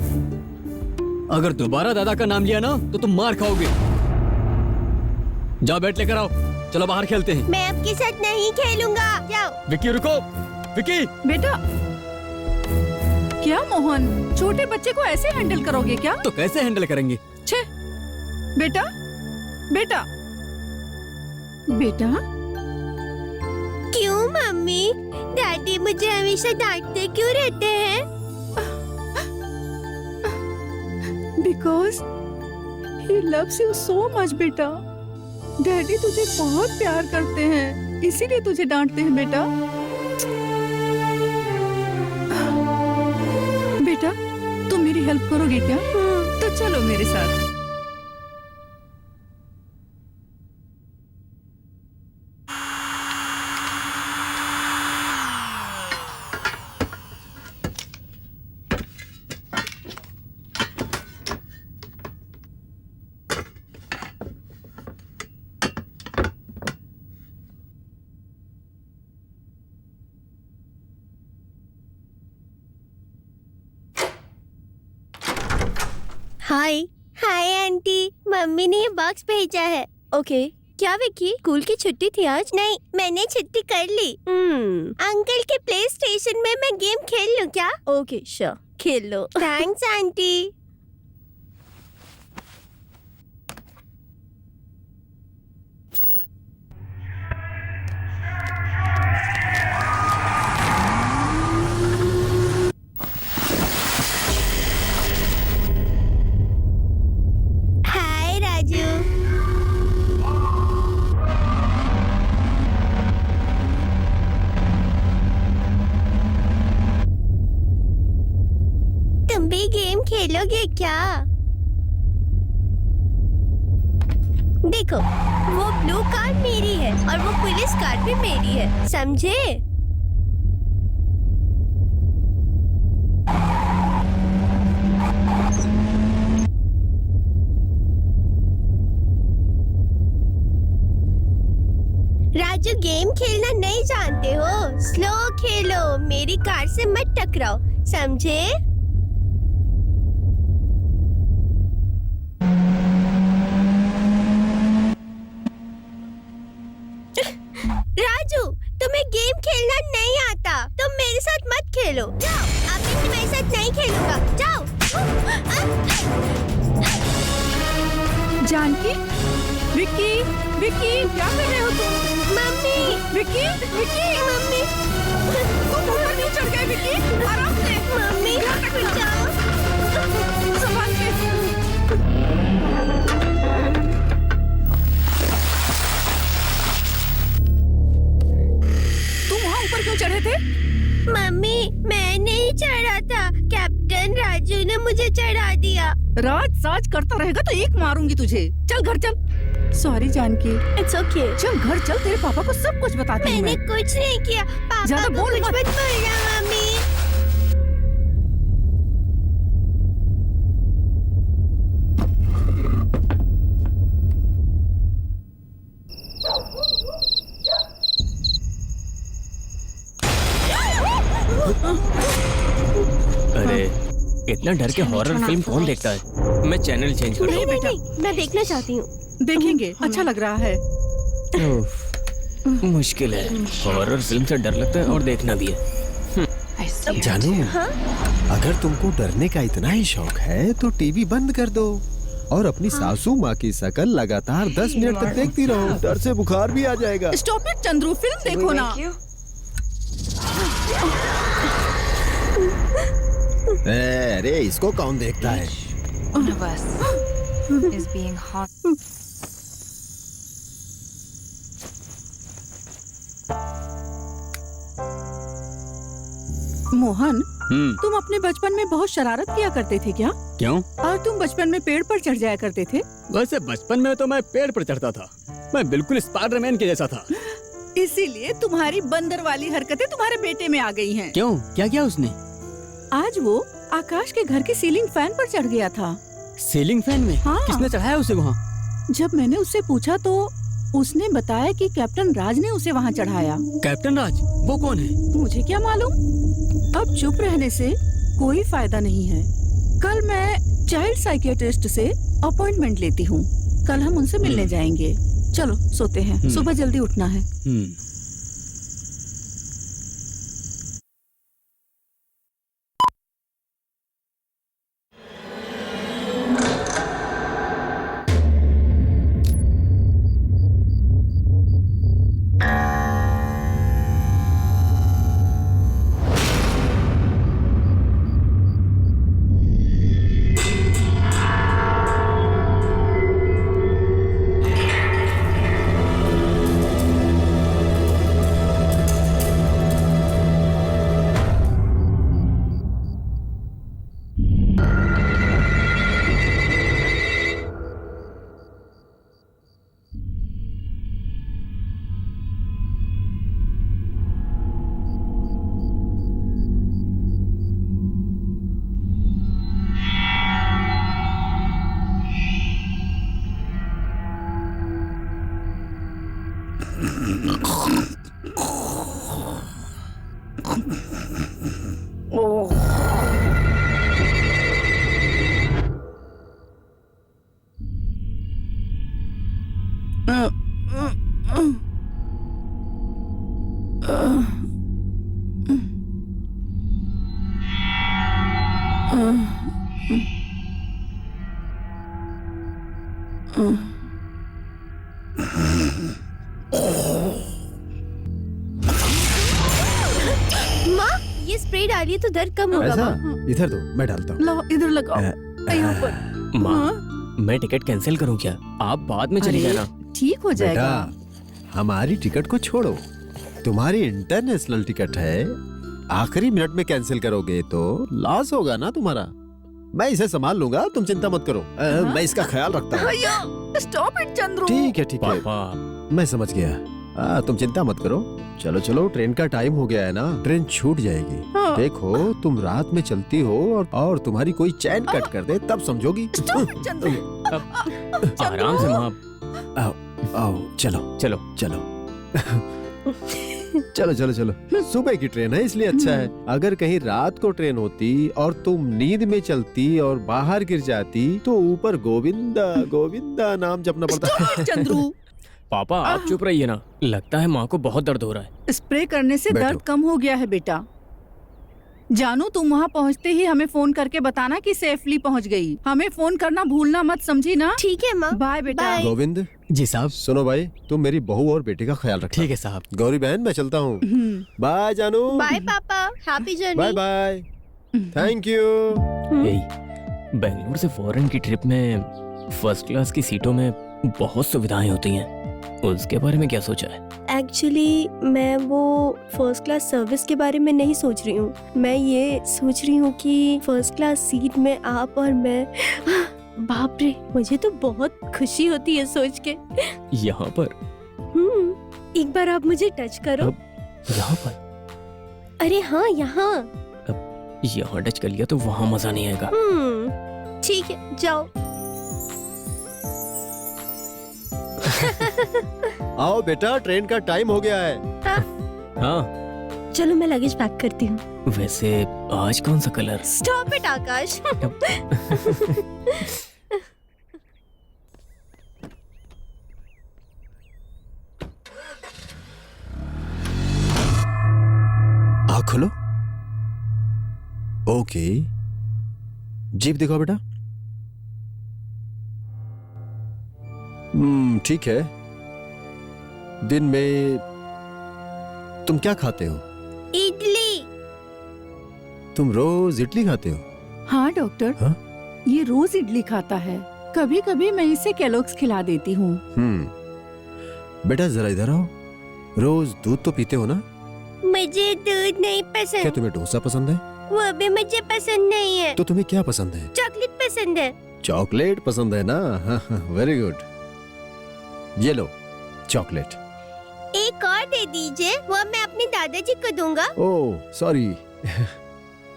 अगर दोबारा दादा का नाम लिया ना तो तुम मार खाओगे। जाओ बैट लेकर आओ, चलो बाहर खेलते हैं। मैं आपके साथ नहीं खेलूंगा, जाओ। विक्की रुको, विक्की। बेटा, क्या मोहन, छोटे बच्चे को ऐसे हैंडल करोगे क्या? तो कैसे हैंडल करेंगे? छे, बेटा, बेटा, बेटा, क्यों मम्मी? डैडी मुझे हमेशा डांटते क्यों रहते हैं? Because he loves you so much बेटा। डैडी तुझे बहुत प्यार करते हैं, इसीलिए तुझे डांटते हैं बेटा। बेटा, तुम मेरी हेल्प करोगे क्या? तो चलो मेरे साथ। हाय हाय आंटी, मम्मी ने ये बॉक्स भेजा है। ओके, क्या विक्की स्कूल की छुट्टी थी आज? नहीं, मैंने छुट्टी कर ली। अंकल के प्ले स्टेशन में मैं गेम खेल लूं क्या? ओके श्योर, खेल लो। Thanks aunty. हाय राजू। तुम भी गेम खेलोगे क्या? देखो, वो ब्लू कार मेरी है और वो पुलिस कार भी मेरी है, समझे? राजू, गेम खेलना नहीं जानते हो? स्लो खेलो, मेरी कार से मत टकराओ, समझे? राजू, तुम्हें गेम खेलना नहीं आता, तुम मेरे साथ मत खेलो। जाओ, अब मैं तुम्हारे साथ नहीं खेलूंगा, जाओ। जानकी, विक्की, विक्की, क्या कर रहे हो तुम? मम्मी, विक्की, विक्की, मम्मी, तुम ऊपर क्यों चढ़ गए विक्की? आराम से। मम्मी, जाओ। संभाल के। तुम वहाँ ऊपर क्यों चढ़े थे? मम्मी, मैं नहीं चढ़ा था, कैप्टन राजू ने मुझे चढ़ा दिया। राज साज करता रहेगा तो एक मारूंगी तुझे। चल घर चल। सॉरी जानकी। It's okay. चल घर चल, तेरे पापा को सब कुछ बताती हूँ मैंने मैं। कुछ नहीं किया, पापा ज्यादा को बोल कुछ मत। मत बोलना मम्मी। अरे इतना डर के हॉरर फिल्म कौन देखता है? मैं चैनल चेंज कर नहीं दूँ। नहीं नहीं, मैं देखना चाहती हूँ। देखेंगे, अच्छा लग रहा है। मुश्किल है, हॉरर फिल्म से डर लगता है और देखना भी है। जानू, हाँ? अगर तुमको डरने का इतना ही शौक है तो टीवी बंद कर दो और अपनी सासू माँ की शकल लगातार 10 मिनट तक देखती रहो। डर से बुखार भी आ जाएगा। स्टॉप इट चंद्रू, फिल्म देखो ना। अरे इसको कौन देखता है? One of us is being haunted. Mohan, तुम अपने बचपन में बहुत शरारत किया करते थे क्या? क्यों? और तुम बचपन में पेड़ पर चढ़ जाया करते थे? वैसे बचपन में तो मैं पेड़ पर चढ़ता था, मैं बिल्कुल स्पाइडरमैन के जैसा था। इसीलिए तुम्हारी बंदर वाली हरकतें तुम्हारे बेटे में आ गई हैं। क्यों? क्या किया उसने? आज वो आकाश के घर के सीलिंग फैन पर चढ़ गया था। सीलिंग फैन में? हाँ। किसने चढ़ाया उसे वहाँ? जब मैंने उससे पूछा तो उसने बताया कि कैप्टन राज ने उसे वहाँ चढ़ाया। कैप्टन राज? वो कौन है? मुझे क्या मालूम। अब चुप रहने से कोई फायदा नहीं है। कल मैं चाइल्ड साइकियाट्रिस्ट से अपॉइंटमेंट लेती हूँ। कल हम उनसे मिलने जाएंगे। चलो सोते हैं, सुबह जल्दी उठना है। माँ, ये स्प्रे डालिए तो दर्द कम होगा। ऐसा माँ। इधर दो, मैं डालता हूँ। लाओ इधर लगाओ, यहाँ पर। माँ हाँ? मैं टिकट कैंसिल करूँ क्या? आप बाद में चली अरे, जाना। ठीक हो जाएगा। बेटा, हमारी टिकट को छोड़ो, तुम्हारी इंटरनेशनल टिकट है। आखिरी मिनट में कैंसिल करोगे तो लॉस होगा ना तुम्हारा। मैं इसे संभाल लूंगा, तुम चिंता मत करो। मैं इसका ख्याल रखता हूँ। भैया स्टॉप इट चंद्रू। ठीक है, ठीक है, पापा मैं समझ गया। तुम चिंता मत करो। चलो चलो, ट्रेन का टाइम हो गया है ना, ट्रेन छूट जाएगी। हाँ। देखो, तुम रात में चलती हो और तुम्हारी कोई चैन कट कर दे, तब समझोगी। Stop it Chandru. आराम से माँ। आओ, चलो चलो चलो चलो चलो चलो। सुबह की ट्रेन है इसलिए अच्छा है। अगर कहीं रात को ट्रेन होती और तुम नींद में चलती और बाहर गिर जाती तो ऊपर गोविंदा गोविंदा नाम जपना पड़ता। Stop it Chandru. पापा आप चुप रहिए ना। लगता है माँ को बहुत दर्द हो रहा है। स्प्रे करने से बैठो। दर्द कम हो गया है बेटा। जानू, तुम वहाँ पहुँचते ही हमें फोन करके बताना कि सेफली पहुँच गई। हमें फोन करना भूलना मत, समझी ना? ठीक है माँ। बाय बेटा। बाय। गोविंद, जी साहब। सुनो भाई, तुम मेरी बहू और बेटे का ख्याल रखना। ठीक है साहब। गौरी बहन, मैं चलता हूँ। बाय जानू। बाय पापा, happy journey. Bye bye. Thank you. यही बेंगलुरु से फॉरेन की ट्रिप में फर्स्ट क्लास की सीटों में बहुत सुविधाएं होती हैं। उसके बारे में क्या सोचा है? एक्चुअली मैं वो फर्स्ट क्लास सर्विस के बारे में नहीं सोच रही हूँ। मैं ये सोच रही हूँ कि फर्स्ट क्लास सीट में आप और मैं। बाप रे, मुझे तो बहुत खुशी होती है सोच के। यहाँ पर? एक बार आप मुझे टच करो। यहाँ पर? अरे हाँ, यहाँ। यहाँ टच कर लिया तो वहाँ मजा नहीं आएगा। ठीक है, जाओ। आओ बेटा, ट्रेन का टाइम हो गया है। हाँ चलो मैं लगेज पैक करती हूँ। वैसे आज कौन सा कलर? स्टॉप इट आकाश। आँख खोलो। ओके, जीप दिखाओ बेटा। ठीक है। दिन में तुम क्या खाते हो? इडली। तुम रोज इडली खाते हो? हाँ डॉक्टर, हाँ? ये रोज इडली खाता है। कभी कभी मैं इसे केलॉग्स खिला देती हूँ। बेटा जरा इधर आओ। रोज दूध तो पीते हो ना? मुझे दूध नहीं क्या पसंद। तुम्हें डोसा पसंद है? वो भी मुझे पसंद नहीं है। तो तुम्हें क्या पसंद है? चॉकलेट पसंद है। चॉकलेट पसंद है ना? Very good. ये लो चॉकलेट। एक और दे दीजिए, वो मैं अपने दादाजी को दूंगा। Oh sorry.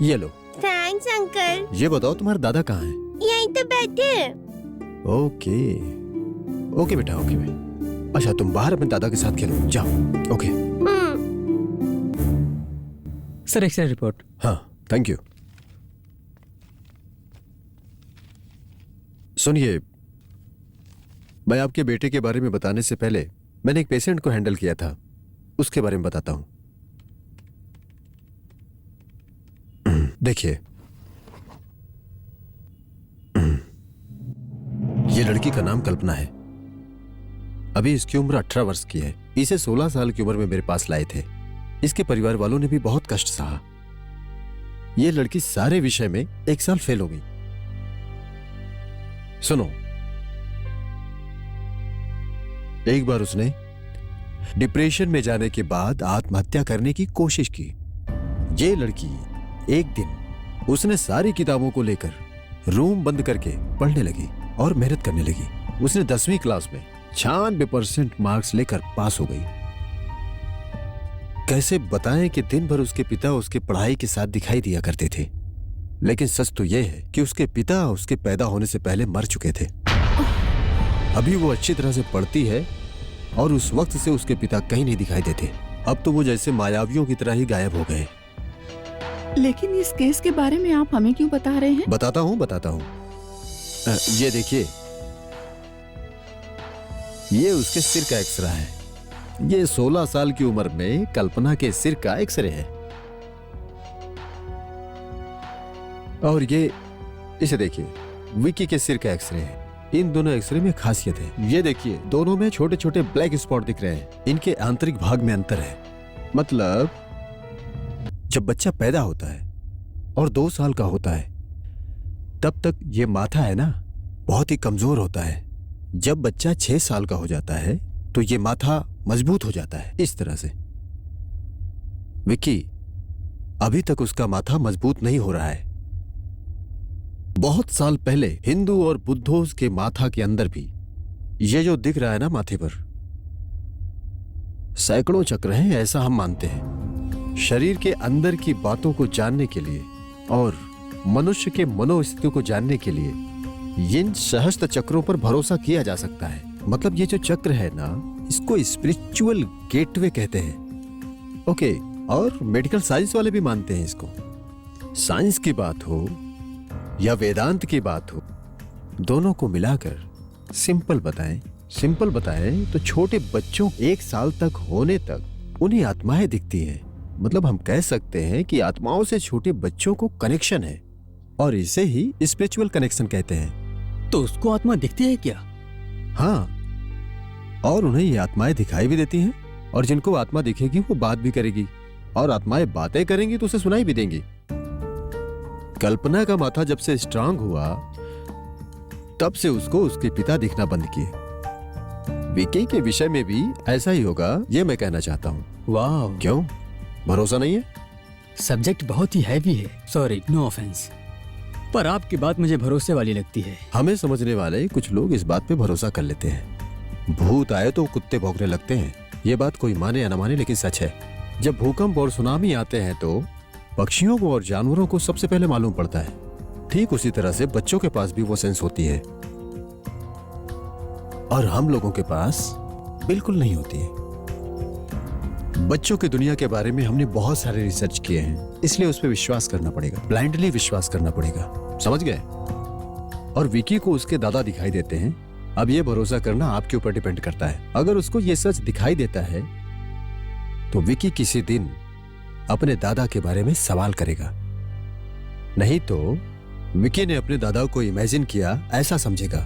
ये लो। Thanks uncle. ये बताओ, तुम्हारे दादा कहाँ हैं? यहीं तो बैठे हैं। ओके ओके बेटा, ओके। अच्छा, तुम बाहर अपने दादा के साथ खेलो, जाओ। ओके। Sir x-ray report. हाँ, थैंक यू। सुनिए, मैं आपके बेटे के बारे में बताने से पहले मैंने एक पेशेंट को हैंडल किया था, उसके बारे में बताता हूं। देखिए, ये लड़की का नाम कल्पना है। अभी इसकी उम्र 18 वर्ष की है। इसे 16 साल की उम्र में मेरे पास लाए थे। इसके परिवार वालों ने भी बहुत कष्ट सहा। ये लड़की सारे विषय में 1 साल फेल हो गई। सुनो, एक बार उसने डिप्रेशन में जाने के बाद आत्महत्या करने की कोशिश की। ये लड़की एक दिन उसने सारी किताबों को लेकर रूम बंद करके पढ़ने लगी और मेहनत करने लगी। उसने 10वीं क्लास में 96% मार्क्स लेकर पास हो गई। कैसे बताएं कि दिन भर उसके पिता उसके पढ़ाई के साथ दिखाई दिया करते थे, लेकिन सच तो यह है कि उसके पिता उसके पैदा होने से पहले मर चुके थे। अभी वो अच्छी तरह से पढ़ती है और उस वक्त से उसके पिता कहीं नहीं दिखाई देते। अब तो वो जैसे मायावियों की तरह ही गायब हो गए। लेकिन इस केस के बारे में आप हमें क्यों बता रहे हैं? बताता हूं। ये देखिए, ये उसके सिर का एक्सरे है। ये 16 साल की उम्र में कल्पना के सिर का एक्सरे है। और ये इसे देखिए, विकी के सिर का एक्सरे है। इन दोनों एक्सरे में खासियत है। ये देखिए, दोनों में छोटे छोटे ब्लैक स्पॉट दिख रहे हैं। इनके आंतरिक भाग में अंतर है। मतलब जब बच्चा पैदा होता है और 2 साल का होता है, तब तक ये माथा है ना, बहुत ही कमजोर होता है। जब बच्चा 6 साल का हो जाता है तो ये माथा मजबूत हो जाता है, इस तरह से। विक्की, अभी तक उसका माथा मजबूत नहीं हो रहा है। बहुत साल पहले हिंदू और बुद्धों के माथा के अंदर भी ये जो दिख रहा है ना माथे पर, सैकड़ों चक्र हैं, ऐसा हम मानते हैं। शरीर के अंदर की बातों को जानने के लिए और मनुष्य के मनोस्थिति को जानने के लिए इन सहस्त्र चक्रों पर भरोसा किया जा सकता है। मतलब ये जो चक्र है ना, इसको स्पिरिचुअल गेटवे कहते हैं। ओके, और मेडिकल साइंस वाले भी मानते हैं इसको। साइंस की बात हो या वेदांत की बात हो, दोनों को मिलाकर सिंपल बताएं तो छोटे बच्चों 1 साल तक होने तक उन्हें आत्माएं दिखती हैं। मतलब हम कह सकते हैं कि आत्माओं से छोटे बच्चों को कनेक्शन है, और इसे ही स्पिरिचुअल कनेक्शन कहते हैं। तो उसको आत्मा दिखती है क्या? हाँ, और उन्हें ये आत्माएं दिखाई भी देती हैं, और जिनको आत्मा दिखेगी वो बात भी करेगी, और आत्माएं बातें करेंगी तो उसे सुनाई भी देंगी। कल्पना का माथा जब से स्ट्रांग हुआ, तब से उसको उसके पिता दिखना बंद किए। विकी के विषय में भी ऐसा ही होगा, ये मैं कहना चाहता हूँ। वाह, क्यों, भरोसा नहीं है? सब्जेक्ट बहुत ही हैवी है। सॉरी, नो ऑफेंस, पर आपकी बात मुझे भरोसे वाली लगती है। हमें समझने वाले कुछ लोग इस बात पे भरोसा कर लेते हैं। भूत आए तो कुत्ते भौंकने लगते हैं। ये बात कोई माने या न माने, लेकिन सच है। जब भूकंप और सुनामी आते हैं तो पक्षियों को और जानवरों को सबसे पहले मालूम पड़ता है। ठीक उसी तरह से बच्चों के पास भी वो सेंस होती है, और हम लोगों के पास बिल्कुल नहीं होती है। बच्चों की दुनिया के बारे में हमने बहुत सारे रिसर्च किए हैं, इसलिए उस पर विश्वास करना पड़ेगा, ब्लाइंडली विश्वास करना पड़ेगा। समझ गए? और विकी को उसके दादा दिखाई देते हैं। अब ये भरोसा करना आपके ऊपर डिपेंड करता है। अगर उसको ये सच दिखाई देता है तो विकी किसी दिन अपने दादा के बारे में सवाल करेगा। नहीं तो विकी ने अपने दादा को इमेजिन किया, ऐसा समझेगा।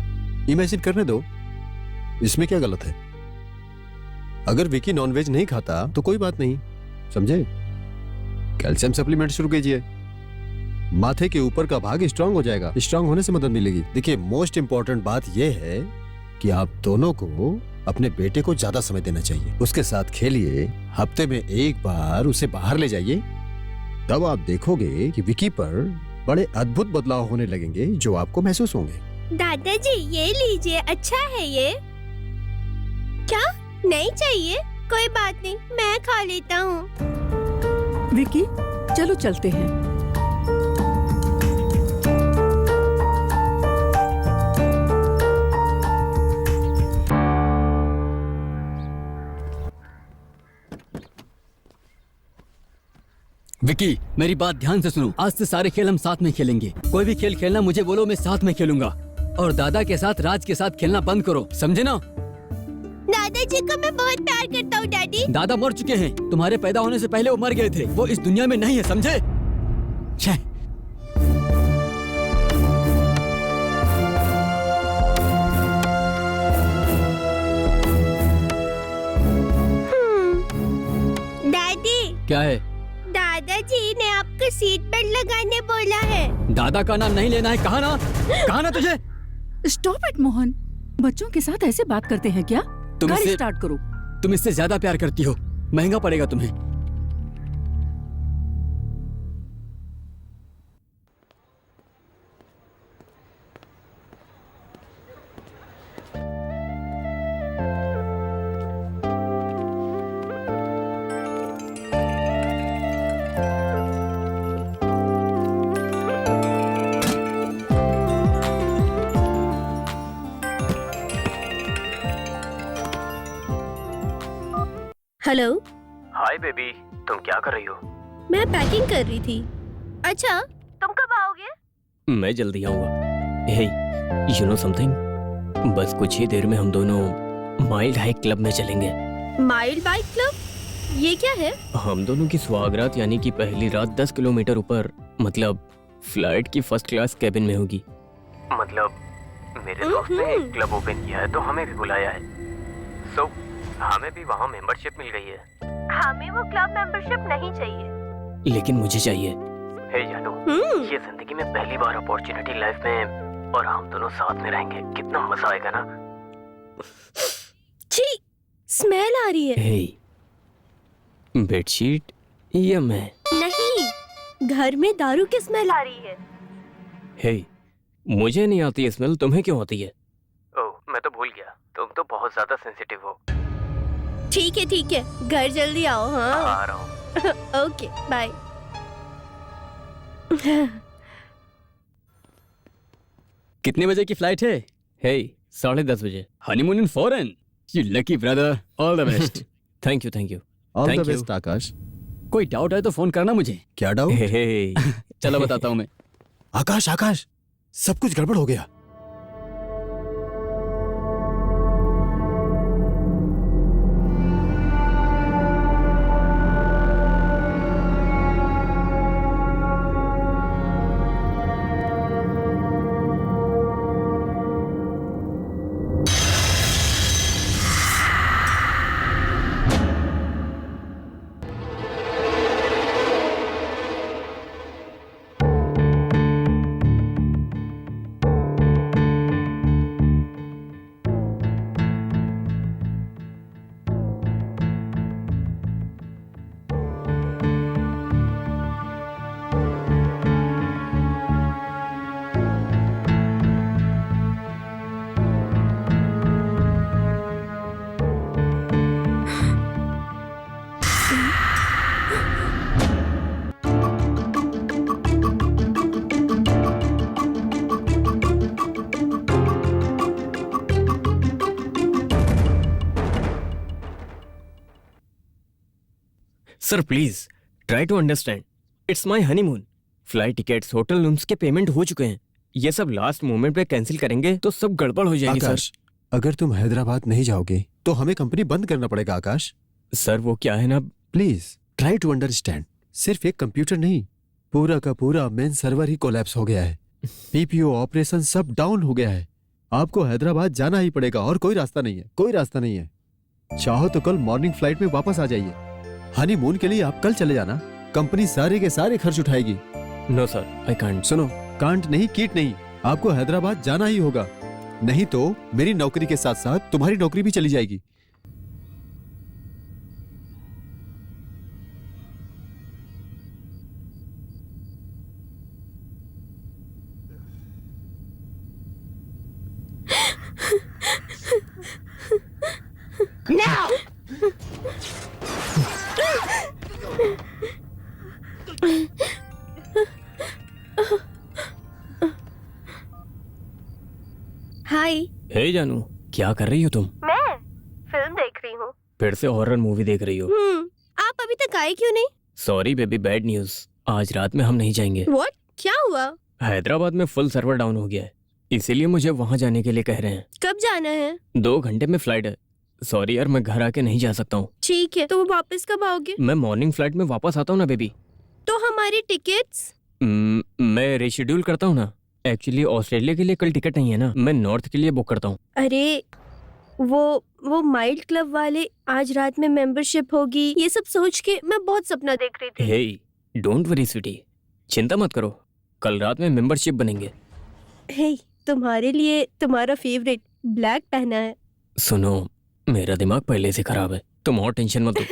इमेजिन करने दो, इसमें क्या गलत है? अगर विकी नॉनवेज नहीं खाता तो कोई बात नहीं, समझे? कैल्शियम सप्लीमेंट शुरू कीजिए, माथे के ऊपर का भाग स्ट्रांग हो जाएगा। स्ट्रांग होने से मदद मिलेगी। देखिए, मोस्ट इंपॉर्टेंट बात यह है कि आप दोनों को अपने बेटे को ज्यादा समय देना चाहिए। उसके साथ खेलिए, हफ्ते में 1 बार उसे बाहर ले जाइए। तब आप देखोगे कि विकी पर बड़े अद्भुत बदलाव होने लगेंगे जो आपको महसूस होंगे। दादाजी, ये लीजिए, अच्छा है ये। क्या नहीं चाहिए? कोई बात नहीं, मैं खा लेता हूँ। विकी, चलो चलते हैं। विकी, मेरी बात ध्यान से सुनो। आज से सारे खेल हम साथ में खेलेंगे। कोई भी खेल खेलना मुझे बोलो, मैं साथ में खेलूंगा। और दादा के साथ, राज के साथ खेलना बंद करो, समझे ना? दादाजी को मैं बहुत प्यार करता हूँ डैडी। दादा मर चुके हैं, तुम्हारे पैदा होने से पहले वो मर गए थे। वो इस दुनिया में नहीं है, समझे? छे। डैडी, क्या है? दादाजी ने आपको सीट बेल्ट लगाने बोला है। दादा का नाम नहीं लेना है, कहा ना तुझे? स्टॉप इट मोहन, बच्चों के साथ ऐसे बात करते हैं क्या? गाड़ी स्टार्ट करो। तुम इससे ज्यादा प्यार करती हो, महंगा पड़ेगा तुम्हें। हेलो। हाय बेबी, तुम क्या कर रही हो? मैं पैकिंग कर रही थी। अच्छा, तुम कब आओगे? मैं जल्दी आऊंगा। हे, यू नो समथिंग? बस कुछ ही देर में हम दोनों माइल्ड हाइक क्लब में चलेंगे। Mild bike club? ये क्या है? हम दोनों की सुहागरात यानी कि पहली रात 10 किलोमीटर ऊपर, मतलब फ्लाइट की फर्स्ट क्लास कैबिन में होगी। मतलब मेरे दोस्त ने एक क्लब ओपन किया है तो हमें भी बुलाया है। सो हमें भी वहाँ मेंबरशिप मिल गई है। हमें वो क्लब मेंबरशिप नहीं चाहिए। लेकिन मुझे चाहिए। हे जानू, ये जिंदगी में पहली बार अपॉर्चुनिटी लाइफ में, और हम दोनों साथ में रहेंगे, कितना मजा आएगा ना। छी, स्मेल आ रही है। हे, बेडशीट या मैं? नहीं, घर में दारू की स्मेल आ रही है। हे, मुझे नहीं आती है स्मेल, तुम्हें क्यों आती है? ओह, मैं तो भूल गया, तुम तो बहुत ज्यादा सेंसिटिव हो। ठीक है, घर जल्दी आओ। हाँ, आ रहा हूँ। Okay, bye. कितने बजे की फ्लाइट है? हे, 10:30 बजे। Honeymoon in foreign. You lucky brother, all the best. Thank you. All Thank the you. Best Akash. कोई डाउट है तो फोन करना मुझे। क्या डाउट? हे, चलो बताता हूँ मैं। आकाश, सब कुछ गड़बड़ हो गया। Sir please try to understand, it's my honeymoon. Flight tickets, hotel rooms के पेमेंट हो चुके हैं। ये सब लास्ट मोमेंट पे कैंसिल करेंगे तो सब गड़बड़ हो जाएगी। आकाश, अगर तुम हैदराबाद नहीं जाओगे तो हमें कंपनी बंद करना पड़ेगा। आकाश सर वो क्या है ना, प्लीज ट्राई टू अंडरस्टैंड। सिर्फ एक कंप्यूटर नहीं, पूरा का पूरा मेन सर्वर ही कोलैप्स हो गया है। पीपीओ ऑपरेशन सब डाउन हो गया है। आपको हैदराबाद जाना ही पड़ेगा और कोई रास्ता नहीं है। चाहो तो कल मॉर्निंग फ्लाइट में वापस आ जाइए। हनीमून के लिए आप कल चले जाना, कंपनी सारे के सारे खर्च उठाएगी। No sir, I can't. सुनो, कांट नहीं, कीट नहीं, आपको हैदराबाद जाना ही होगा। नहीं तो मेरी नौकरी के साथ साथ तुम्हारी नौकरी भी चली जाएगी। हाय। हे जानू, क्या कर रही हो तुम? मैं फिल्म देख रही हूँ। फिर से हॉरर मूवी देख रही हो? आप अभी तक आए क्यों नहीं? Sorry baby, bad news. आज रात में हम नहीं जाएंगे। व्हाट? क्या हुआ? हैदराबाद में फुल सर्वर डाउन हो गया है, इसीलिए मुझे वहाँ जाने के लिए कह रहे हैं। कब जाना है? 2 घंटे में फ्लाइट है। सॉरी यार, मैं घर आके नहीं जा सकता हूँ। ठीक है, तो वापस कब आओगे? मैं मॉर्निंग फ्लाइट में वापस आता हूँ ना बेबी। तो हमारी टिकट्स? मैं रिशेड्यूल करता हूँ ना। एक्चुअली ऑस्ट्रेलिया के लिए कल टिकट नहीं है ना, मैं नॉर्थ के लिए बुक करता हूँ। अरे वो माइल्ड क्लब वाले आज रात में मेंबरशिप होगी, ये सब सोच के मैं बहुत सपना देख रही थी। हे, डोंट वरी स्वीटी, चिंता मत करो, कल रात में मेंबरशिप बनेंगे। हे, तुम्हारे लिए तुम्हारा फेवरेट ब्लैक पहना है। सुनो, मेरा दिमाग पहले से खराब है, तुम और टेंशन मत लो।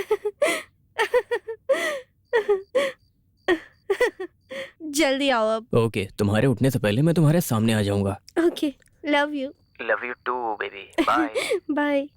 जल्दी आओ अब। ओके, तुम्हारे उठने से पहले मैं तुम्हारे सामने आ जाऊंगा। Okay, love you. Love you too baby, bye. Bye.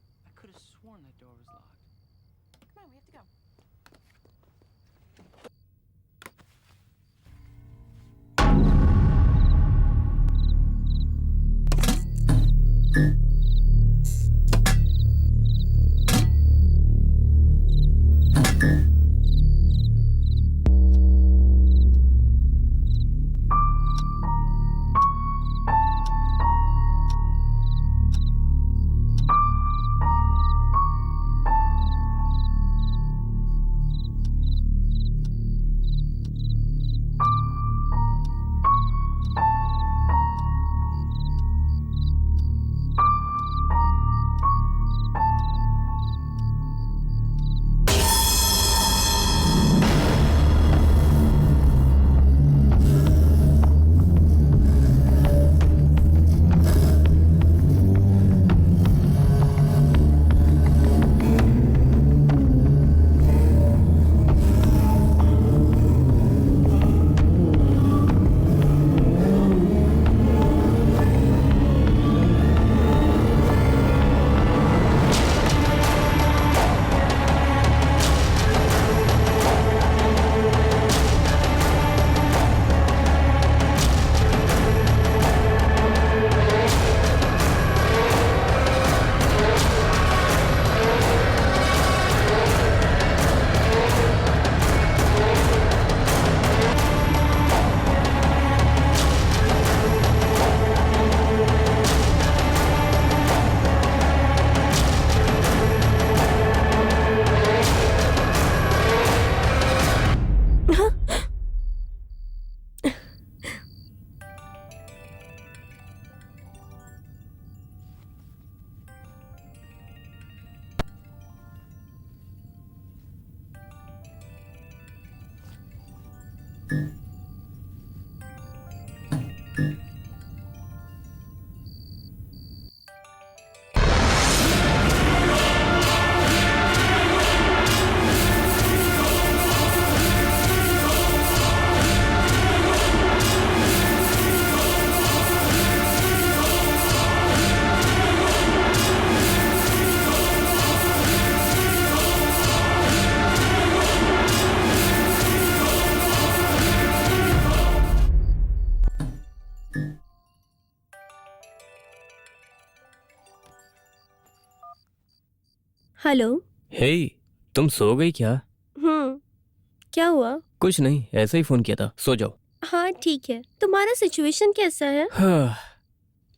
Hello. Hey, तुम सो गई क्या? क्या हुआ? कुछ नहीं, ऐसे ही फोन किया था, सो जाओ। हाँ ठीक है, तुम्हारा सिचुएशन कैसा है? हाँ,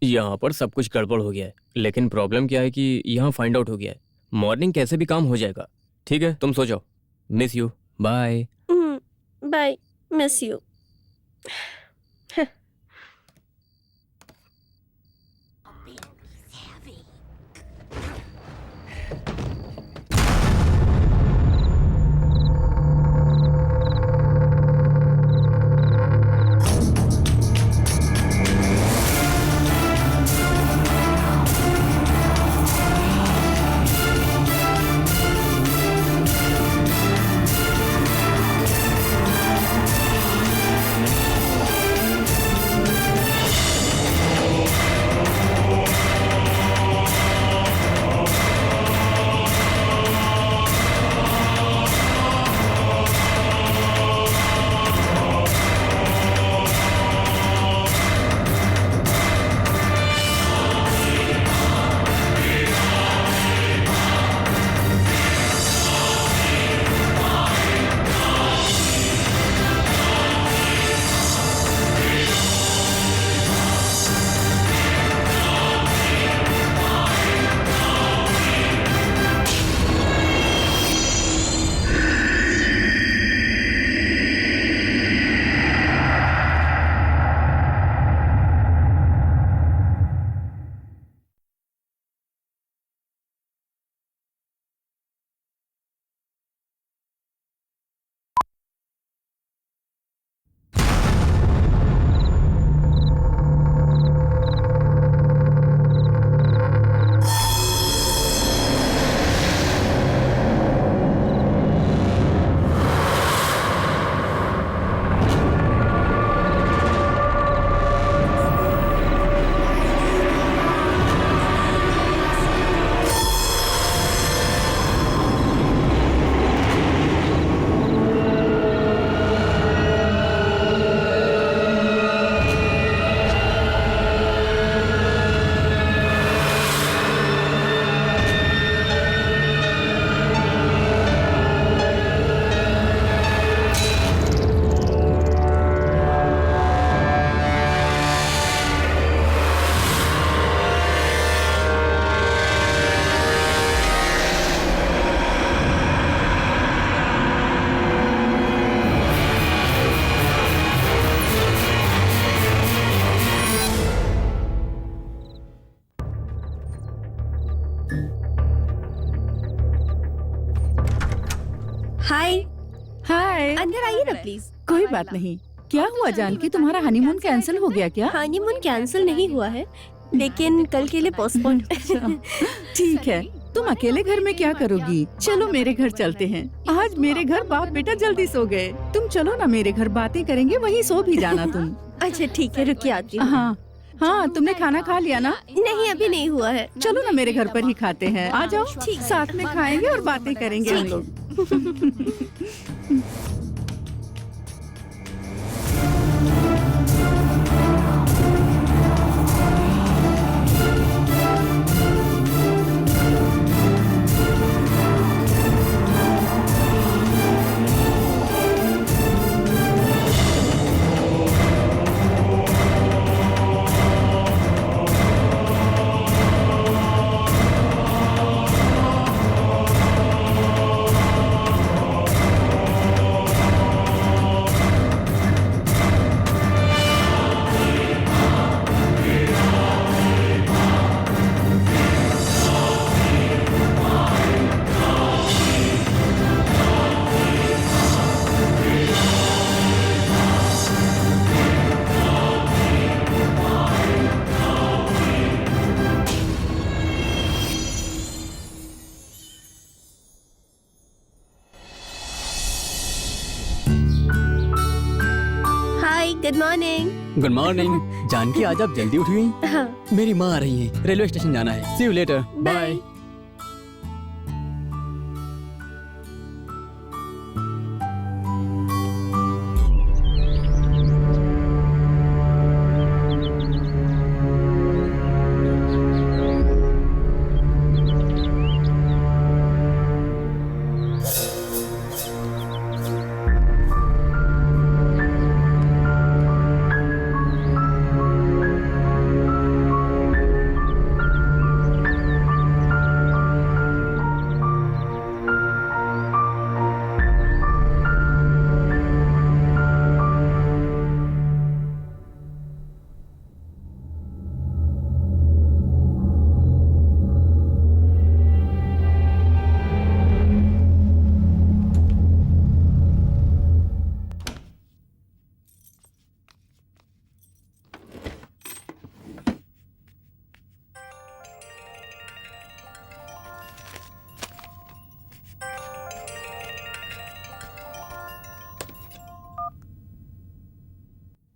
यहाँ पर सब कुछ गड़बड़ हो गया है, लेकिन प्रॉब्लम क्या है कि यहाँ फाइंड आउट हो गया है। मॉर्निंग कैसे भी काम हो जाएगा। ठीक है, तुम सो जाओ। Miss you, bye. Bye, miss you. Hi. Hi. अंदर आइए ना प्लीज। कोई बात नहीं। क्या हुआ जानकी, तुम्हारा हनीमून कैंसिल हो गया क्या? हनीमून कैंसिल नहीं हुआ है, लेकिन कल के लिए पोस्टपोन। ठीक है, तुम अकेले घर में क्या करोगी? चलो मेरे घर चलते हैं। आज मेरे घर बाप बेटा जल्दी सो गए। तुम चलो ना मेरे घर, बातें करेंगे, वहीं सो भी जाना तुम। अच्छा ठीक है, रुकिए आती हूँ। हाँ हाँ, तुमने खाना खा लिया ना? नहीं अभी नहीं हुआ है। चलो ना मेरे घर पर ही खाते हैं, आ जाओ। ठीक, साथ में खाएंगे और बातें करेंगे हम लोग। Good morning. Good morning. Janaki, आज आप जल्दी उठ गई? हाँ। मेरी माँ आ रही है, रेलवे स्टेशन जाना है। सी यू लेटर, बाय।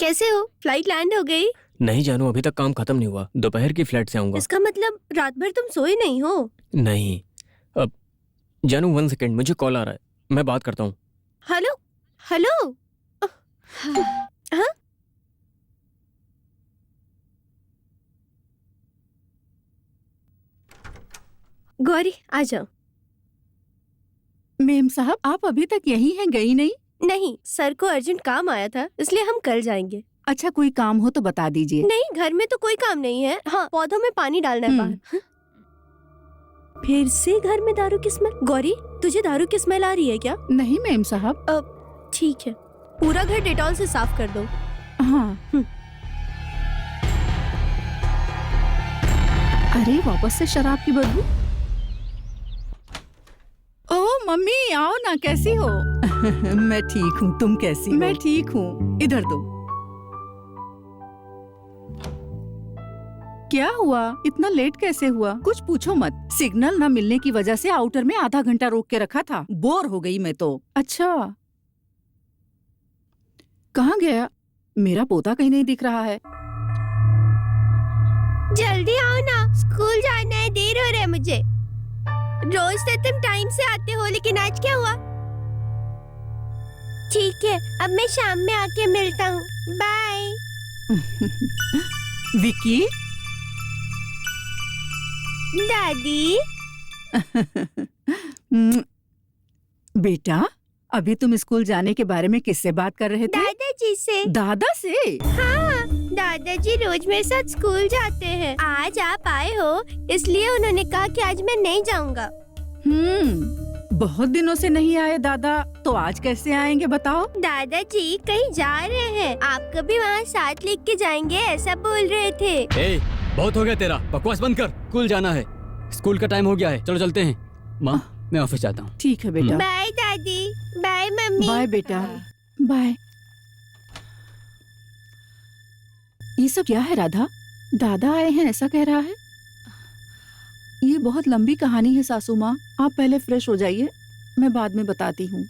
कैसे हो? फ्लाइट लैंड हो गई? नहीं जानू, अभी तक काम खत्म नहीं हुआ। दोपहर की फ्लाइट से आऊंगा। इसका मतलब रात भर तुम सोए नहीं हो? नहीं। अब जानू 1 सेकेंड, मुझे कॉल आ रहा है, मैं बात करता हूँ। Hello hello. हाँ? गौरी आ जाओ। मेम साहब, आप अभी तक यही हैं, गई नहीं? नहीं, सर को अर्जेंट काम आया था, इसलिए हम कल जाएंगे। अच्छा, कोई काम हो तो बता दीजिए। नहीं, घर में तो कोई काम नहीं है। हाँ, पौधों में पानी डालना है बाहर। हाँ? फिर से घर में दारू की स्मेल। गौरी, तुझे दारू की स्मेल आ रही है क्या? नहीं मेम साहब। ठीक है, पूरा घर डेटॉल से साफ कर दो। हाँ। अरे, वापस से शराब की बदबू। ओ मम्मी, आओ ना, कैसी हो? मैं ठीक हूँ, तुम कैसी हो? मैं ठीक हूँ, इधर दो। क्या हुआ? इतना लेट कैसे हुआ? कुछ पूछो मत। सिग्नल न मिलने की वजह से आउटर में आधा घंटा रोक के रखा था। बोर हो गई मैं तो। अच्छा, कहाँ गया? मेरा पोता कहीं नहीं दिख रहा है। जल्दी आओ ना, स्कूल जाना है, देर हो रहा है मुझे। रोज तो तुम टाइम से आते हो, लेकिन आज क्या हुआ? ठीक है, अब मैं शाम में आके मिलता हूँ। बाय। विकी। दादी। बेटा, अभी तुम स्कूल जाने के बारे में किससे बात कर रहे थे? दादाजी से। दादा से? हाँ, दादाजी रोज मेरे साथ स्कूल जाते हैं। आज आप आए हो, इसलिए उन्होंने कहा कि आज मैं नहीं जाऊंगा। बहुत दिनों से नहीं आए दादा, तो आज कैसे आएंगे बताओ? दादाजी कहीं जा रहे हैं, आपको भी वहाँ साथ लेके जाएंगे, ऐसा बोल रहे थे। ए, बहुत हो गया तेरा, बकवास बंद कर। स्कूल जाना है, स्कूल का टाइम हो गया है, चलो चलते हैं। माँ, मैं ऑफिस जाता हूँ। ठीक है बेटा। बाय दादी। बाय मम्मी। बाय बेटा। बाय। ये सब क्या है राधा? दादा आए हैं ऐसा कह रहा है? ये बहुत लंबी कहानी है सासू माँ, आप पहले फ्रेश हो जाइए, मैं बाद में बताती हूँ।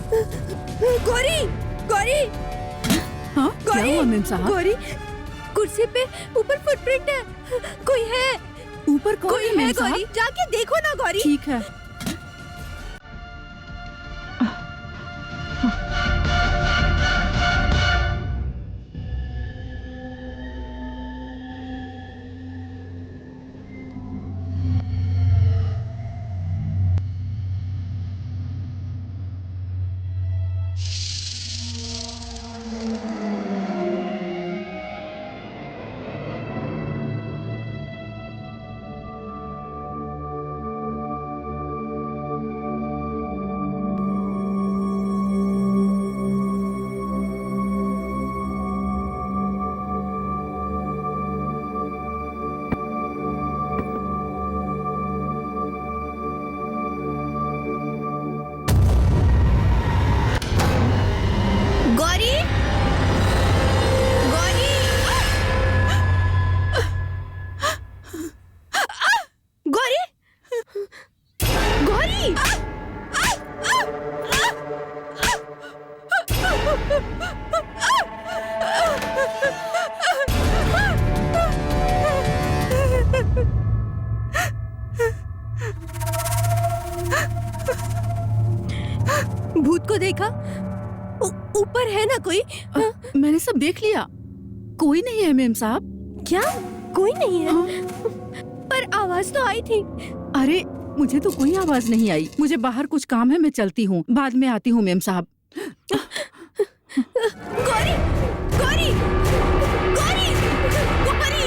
गौरी, गौरी, हाँ क्या हुआ मेम साहब? गौरी, कुर्सी पे ऊपर फुटप्रिंट है। कोई है? ऊपर कौन कोई है है मेम साहब? गौरी? जाके देखो ना गौरी। ठीक है। गौरी, गौरी, गौरी, गौरी, भूत को देखा? ऊपर है ना कोई? मैंने सब देख लिया, कोई नहीं है मेम साहब। क्या कोई नहीं है? पर आवाज तो आई थी। अरे मुझे तो कोई आवाज नहीं आई। मुझे बाहर कुछ काम है, मैं चलती हूँ, बाद में आती हूँ मेम साहब। गौरी, गौरी, गौरी, गौरी।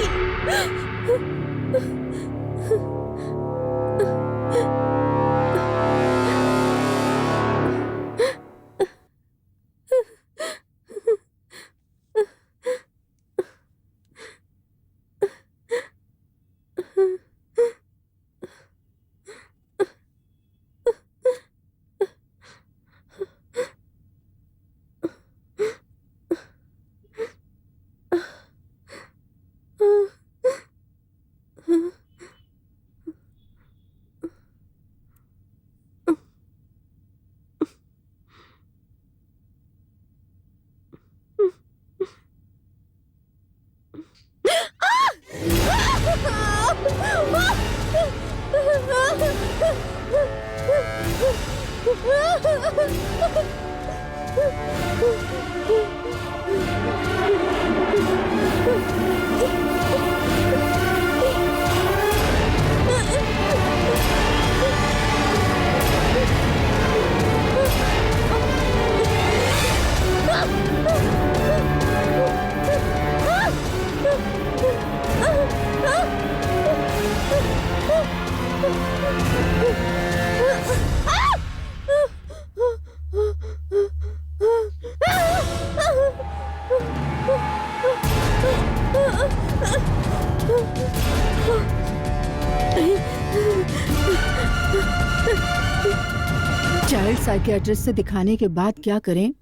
चाइल्ड साइकियाट्रिस्ट से दिखाने के बाद क्या करें,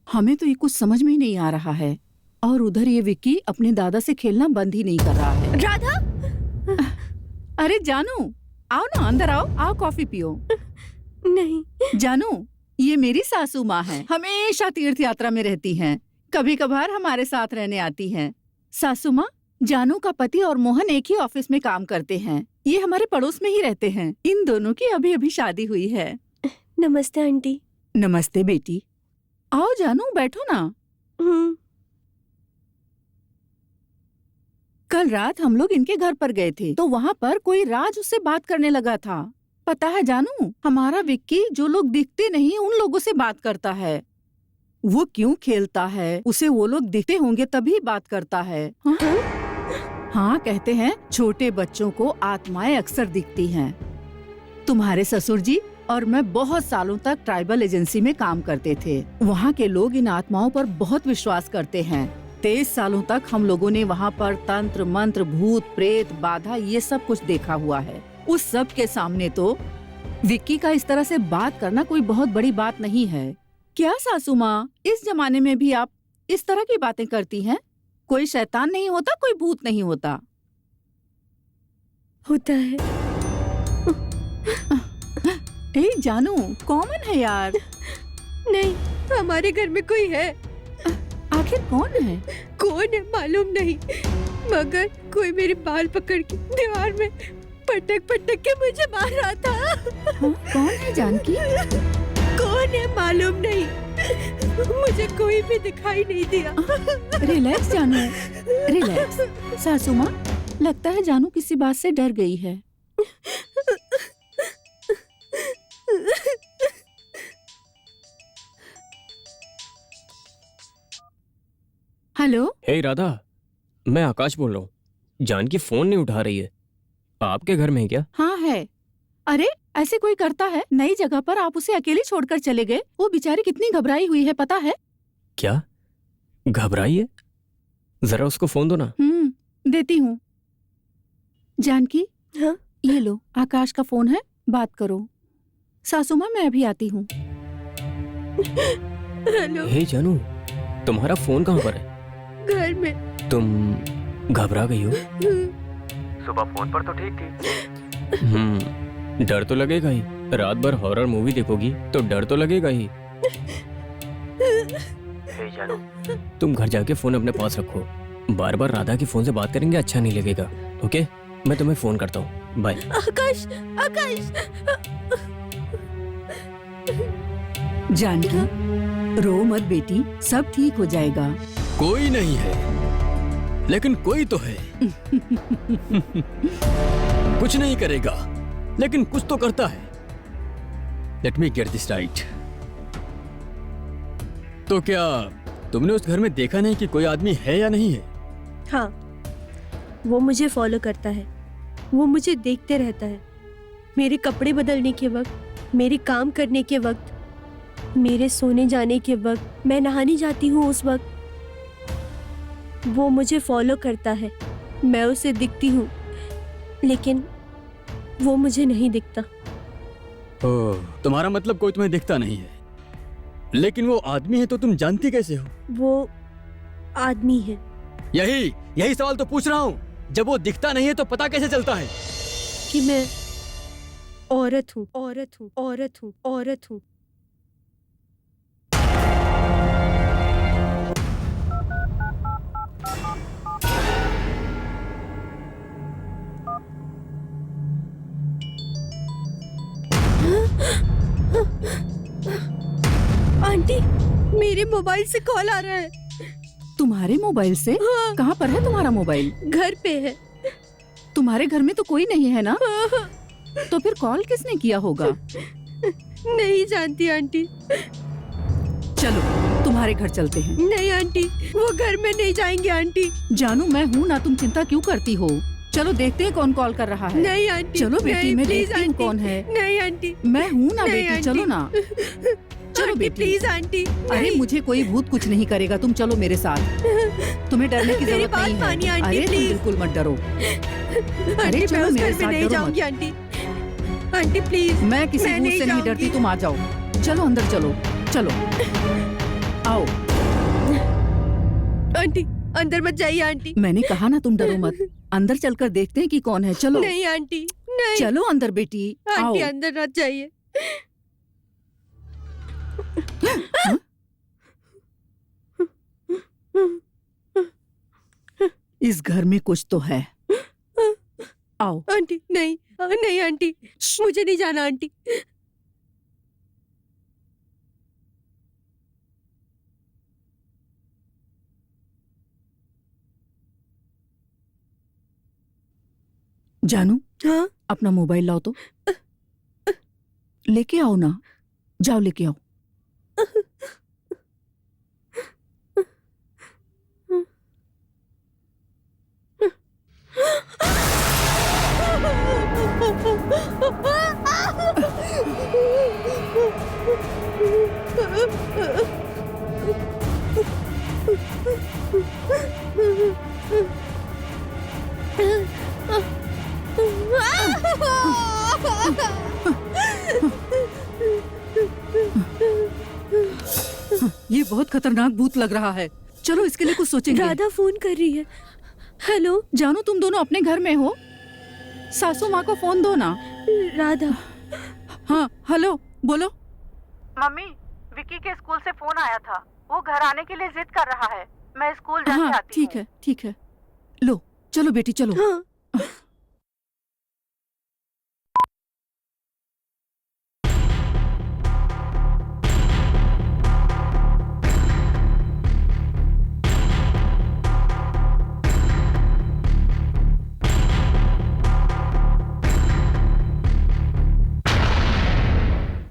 हमें तो ये कुछ समझ में ही नहीं आ रहा है। और उधर ये विक्की अपने दादा से खेलना बंद ही नहीं कर रहा है। राधा, अरे जानू, आओ ना, अंदर आओ, आओ कॉफी पियो। नहीं। जानू, ये मेरी सासू माँ है, हमेशा तीर्थ यात्रा में रहती हैं, कभी कभार हमारे साथ रहने आती हैं। सासू माँ, जानू का पति और मोहन एक ही ऑफिस में काम करते हैं, ये हमारे पड़ोस में ही रहते हैं। इन दोनों की अभी अभी शादी हुई है। नमस्ते आंटी। नमस्ते बेटी, आओ जानू, बैठो ना। कल रात हम लोग इनके घर पर गए थे, तो वहाँ पर कोई राज उससे बात करने लगा था। पता है जानू, हमारा विक्की जो लोग दिखते नहीं उन लोगों से बात करता है। वो क्यों खेलता है, उसे वो लोग दिखते होंगे तभी बात करता है। हाँ? हाँ, कहते हैं छोटे बच्चों को आत्माएं अक्सर दिखती हैं। तुम्हारे ससुर जी और मैं बहुत सालों तक ट्राइबल एजेंसी में काम करते थे। वहाँ के लोग इन आत्माओं पर बहुत विश्वास करते हैं। 23 सालों तक हम लोगों ने वहाँ पर तंत्र मंत्र, भूत प्रेत, बाधा, ये सब कुछ देखा हुआ है। उस सब के सामने तो विक्की का इस तरह से बात करना कोई बहुत बड़ी बात नहीं है। क्या सासू माँ, इस जमाने में भी आप इस तरह की बातें करती हैं? कोई शैतान नहीं होता, कोई भूत नहीं होता। होता है। ए जानू, कॉमन है यार। नहीं, हमारे घर में कोई है। आखिर कौन है? कौन है मालूम नहीं, मगर कोई मेरे बाल पकड़ के दीवार में पटक पटक के मुझे मार रहा था। हाँ, कौन है जानकी? कौन है मालूम नहीं, मुझे कोई भी दिखाई नहीं दिया। रिलैक्स जानू, रिलैक्स। सासू माँ, लगता है जानू किसी बात से डर गई है। हेलो। हे राधा, मैं आकाश बोल रहा हूँ। जानकी फोन नहीं उठा रही है। आपके घर में है क्या? हाँ है। अरे ऐसे कोई करता है? नई जगह पर आप उसे अकेले छोड़कर चले गए। वो बेचारी कितनी घबराई हुई है पता है? क्या घबराई है? जरा उसको फोन दो ना। देती हूँ। जानकी, हाँ? ये लो, आकाश का फोन है, बात करो। सासू माँ, मैं अभी आती हूँ। हेलो। हे जानू, तुम्हारा फोन कहाँ पर है? घर में। तुम घबरा गई हो? सुबह फोन पर तो ठीक थी। डर तो लगेगा ही। रात भर हॉरर मूवी देखोगी तो डर तो लगेगा ही। हे जानू, तुम घर जाके फोन अपने पास रखो। बार बार राधा के फोन से बात करेंगे अच्छा नहीं लगेगा। ओके, मैं तुम्हें फोन करता हूँ। बाय। आकाश, आकाश। जानकी, रो मत बेटी, सब ठीक हो जाएगा। कोई नहीं है, लेकिन कोई तो है। कुछ नहीं करेगा, लेकिन कुछ तो करता है। Let me get this right. तो क्या तुमने उस घर में देखा नहीं कि कोई आदमी है या नहीं है? हाँ, वो मुझे फॉलो करता है। वो मुझे देखते रहता है। मेरे कपड़े बदलने के वक्त, मेरे काम करने के वक्त, मेरे सोने जाने के वक्त, मैं नहाने जाती हूँ उस वक्त वो मुझे फॉलो करता है। मैं उसे दिखती हूँ, लेकिन वो मुझे नहीं दिखता। ओह, तुम्हारा मतलब कोई तुम्हें दिखता नहीं है, लेकिन वो आदमी है तो तुम जानती कैसे हो? वो आदमी है। यही सवाल तो पूछ रहा हूँ। जब वो दिखता नहीं है तो पता कैसे चलता है कि मैं औरत हूँ, औरत हूँ, औरत हूँ, औरत हूँ। आंटी, मेरे मोबाइल से कॉल आ रहा है। तुम्हारे मोबाइल से? हाँ। कहाँ पर है तुम्हारा मोबाइल? घर पे है। तुम्हारे घर में तो कोई नहीं है ना? तो फिर कॉल किसने किया होगा? नहीं जानती आंटी। चलो तुम्हारे घर चलते हैं। नहीं आंटी, वो घर में नहीं जाएंगे आंटी। जानू, मैं हूँ ना, तुम चिंता क्यों करती हो? चलो देखते हैं कौन कॉल कर रहा है। नहीं आंटी। चलो बेटी, नहीं, मैं प्लीज देखती हूँ आंटी। कौन है। नहीं आंटी। मैं हूँ ना नहीं, बेटी, आंटी। चलो ना। चलो आंटी, बेटी। Please aunty. अरे नहीं। मुझे कोई भूत कुछ नहीं करेगा, तुम चलो मेरे साथ। तुम्हें डरने की मेरी जरूरत बात नहीं मानिए है। आंटी, अरे तुम प्लीज। बिल्कुल मत डरो। आंटी, मैं चलो उस मेरे घर में साथ, नहीं डरो जाऊंगी मत। आंटी। Aunty please. मैं किसी मैं भूत नहीं से नहीं डरती, जाऊंगी। तुम आ जाओ। चलो अंदर चलो, चलो आओ। आंटी, अंदर मत जाइए आंटी। मैंने कहा ना तुम डरो मत। अंदर चलकर देखते हैं कि कौन है। चलो नहीं आंटी, नहीं। चलो अंदर बेटी, आओ। आंटी, अंदर मत जाइए। इस घर में कुछ तो है। आओ। आंटी नहीं, नहीं आंटी, मुझे नहीं जाना आंटी। जानू, हाँ? अपना मोबाइल लाओ तो। लेके आओ ना, जाओ लेके आओ। ये बहुत खतरनाक भूत लग रहा है। चलो इसके लिए कुछ सोचेंगे। राधा फोन कर रही है। हेलो जानू, तुम दोनों अपने घर में हो? सासू माँ को फोन दो ना। राधा। हाँ हेलो, बोलो। मम्मी, विकी के स्कूल से फोन आया था। वो घर आने के लिए जिद कर रहा है। मैं स्कूल जाके हाँ आती हूँ। ठीक है। लो चलो बेटी चलो। हाँ।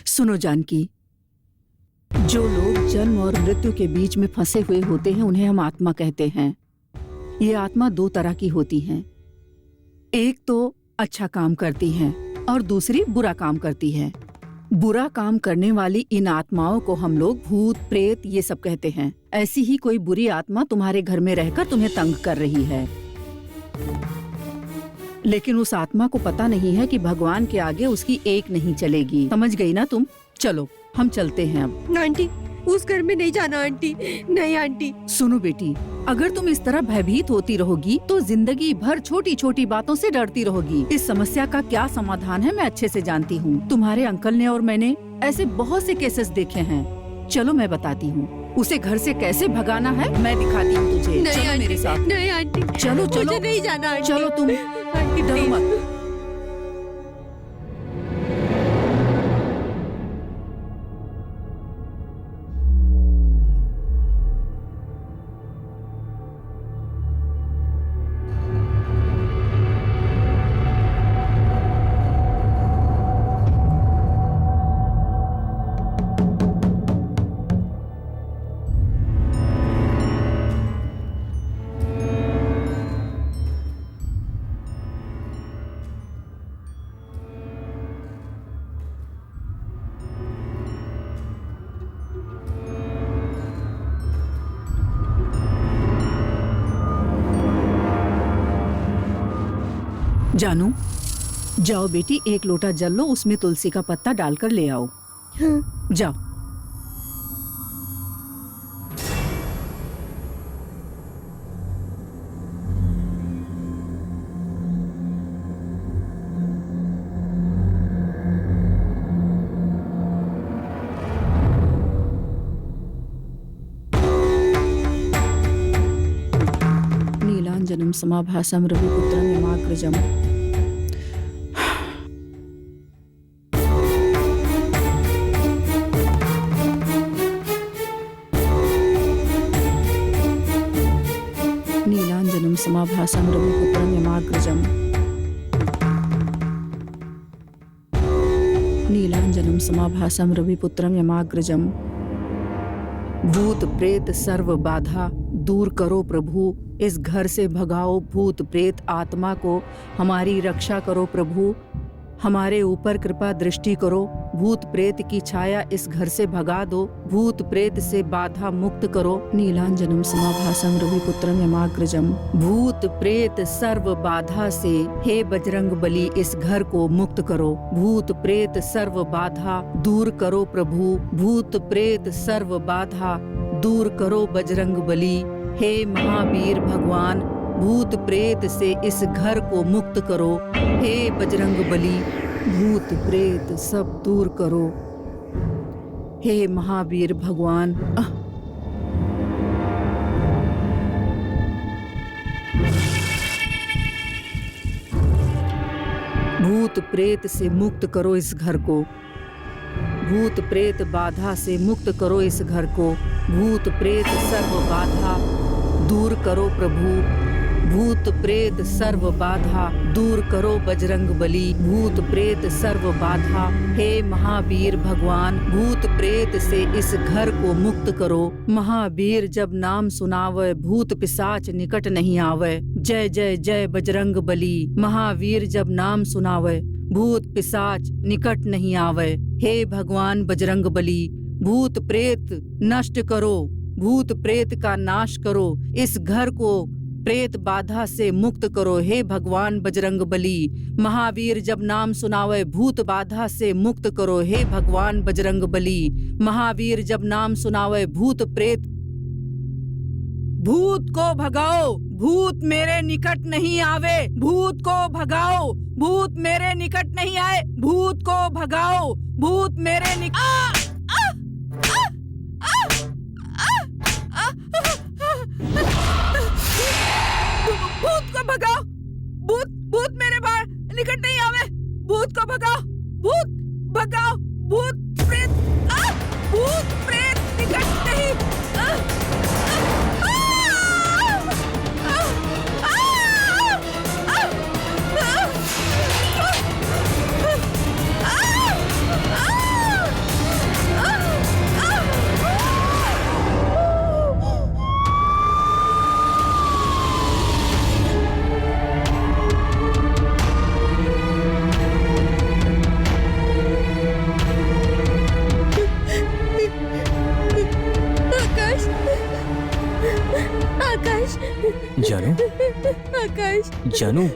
सुनो जानकी, जो लोग जन्म और मृत्यु के बीच में फंसे हुए होते हैं उन्हें हम आत्मा कहते हैं। ये आत्मा दो तरह की होती हैं। एक तो अच्छा काम करती हैं और दूसरी बुरा काम करती है। बुरा काम करने वाली इन आत्माओं को हम लोग भूत प्रेत ये सब कहते हैं। ऐसी ही कोई बुरी आत्मा तुम्हारे घर में रहकर तुम्हें तंग कर रही है, लेकिन उस आत्मा को पता नहीं है कि भगवान के आगे उसकी एक नहीं चलेगी। समझ गई ना तुम? चलो हम चलते हैं अब। आंटी, उस घर में नहीं जाना आंटी। नहीं आंटी। सुनो बेटी, अगर तुम इस तरह भयभीत होती रहोगी तो जिंदगी भर छोटी छोटी बातों से डरती रहोगी। इस समस्या का क्या समाधान है मैं अच्छे से जानती हूँ। तुम्हारे अंकल ने और मैंने ऐसे बहुत से केसेस देखे हैं। चलो मैं बताती हूँ उसे घर से कैसे भगाना है, मैं दिखाती हूँ तुझे। चलो मेरे साथ। नहीं आंटी, चलो चलो मुझे नहीं जाना आंटी। चलो तुम आंटी डरो प्लीज। मत। जानू, जाओ बेटी, एक लोटा जल लो, उसमें तुलसी का पत्ता डालकर ले आओ। हाँ। जाओ। नीलांजनम समाभासम रविपुत्रम यमाग्रजम। नीलांजनम समाभासम रविपुत्रम यमाग्रजम। नीलांजनम समाभासम रविपुत्रम यमाग्रजम। भूत प्रेत सर्व बाधा दूर करो प्रभु, इस घर से भगाओ भूत प्रेत आत्मा को, हमारी रक्षा करो प्रभु, हमारे ऊपर कृपा दृष्टि करो। भूत प्रेत की छाया इस घर से भगा दो, भूत प्रेत से बाधा मुक्त करो। नीलांजनम समाभासम रविपुत्रम यमाग्रजम। भूत प्रेत सर्व बाधा से हे बजरंग बली इस घर को मुक्त करो। भूत प्रेत सर्व बाधा दूर करो प्रभु, भूत प्रेत सर्व बाधा दूर करो बजरंग बली। हे महावीर भगवान, भूत प्रेत से इस घर को मुक्त करो। हे बजरंग बली, भूत प्रेत सब दूर करो। हे महावीर भगवान। भूत प्रेत से मुक्त करो इस घर को, भूत प्रेत बाधा से मुक्त करो इस घर को। भूत प्रेत सर्व बाधा दूर करो प्रभु, भूत प्रेत सर्व बाधा दूर करो बजरंग बली। भूत प्रेत सर्व बाधा, हे महावीर भगवान, भूत प्रेत से इस घर को मुक्त करो। महावीर जब नाम सुनावे भूत पिशाच निकट नहीं आवे। जय जय जय बजरंग बली। महावीर जब नाम सुनावे भूत पिशाच निकट नहीं आवे। हे भगवान बजरंग बली, भूत प्रेत नष्ट करो, भूत प्रेत का नाश करो, इस घर को प्रेत बाधा से मुक्त करो। हे भगवान बजरंग बली, महावीर जब नाम सुनावे भूत बाधा से मुक्त करो। हे भगवान बजरंग बली, महावीर जब नाम सुनावे भूत प्रेत। भूत को भगाओ, भूत मेरे निकट नहीं आवे। भूत को भगाओ, भूत मेरे निकट नहीं आए। भूत को भगाओ, भूत मेरे निकट। जानू, आकाश, जानू,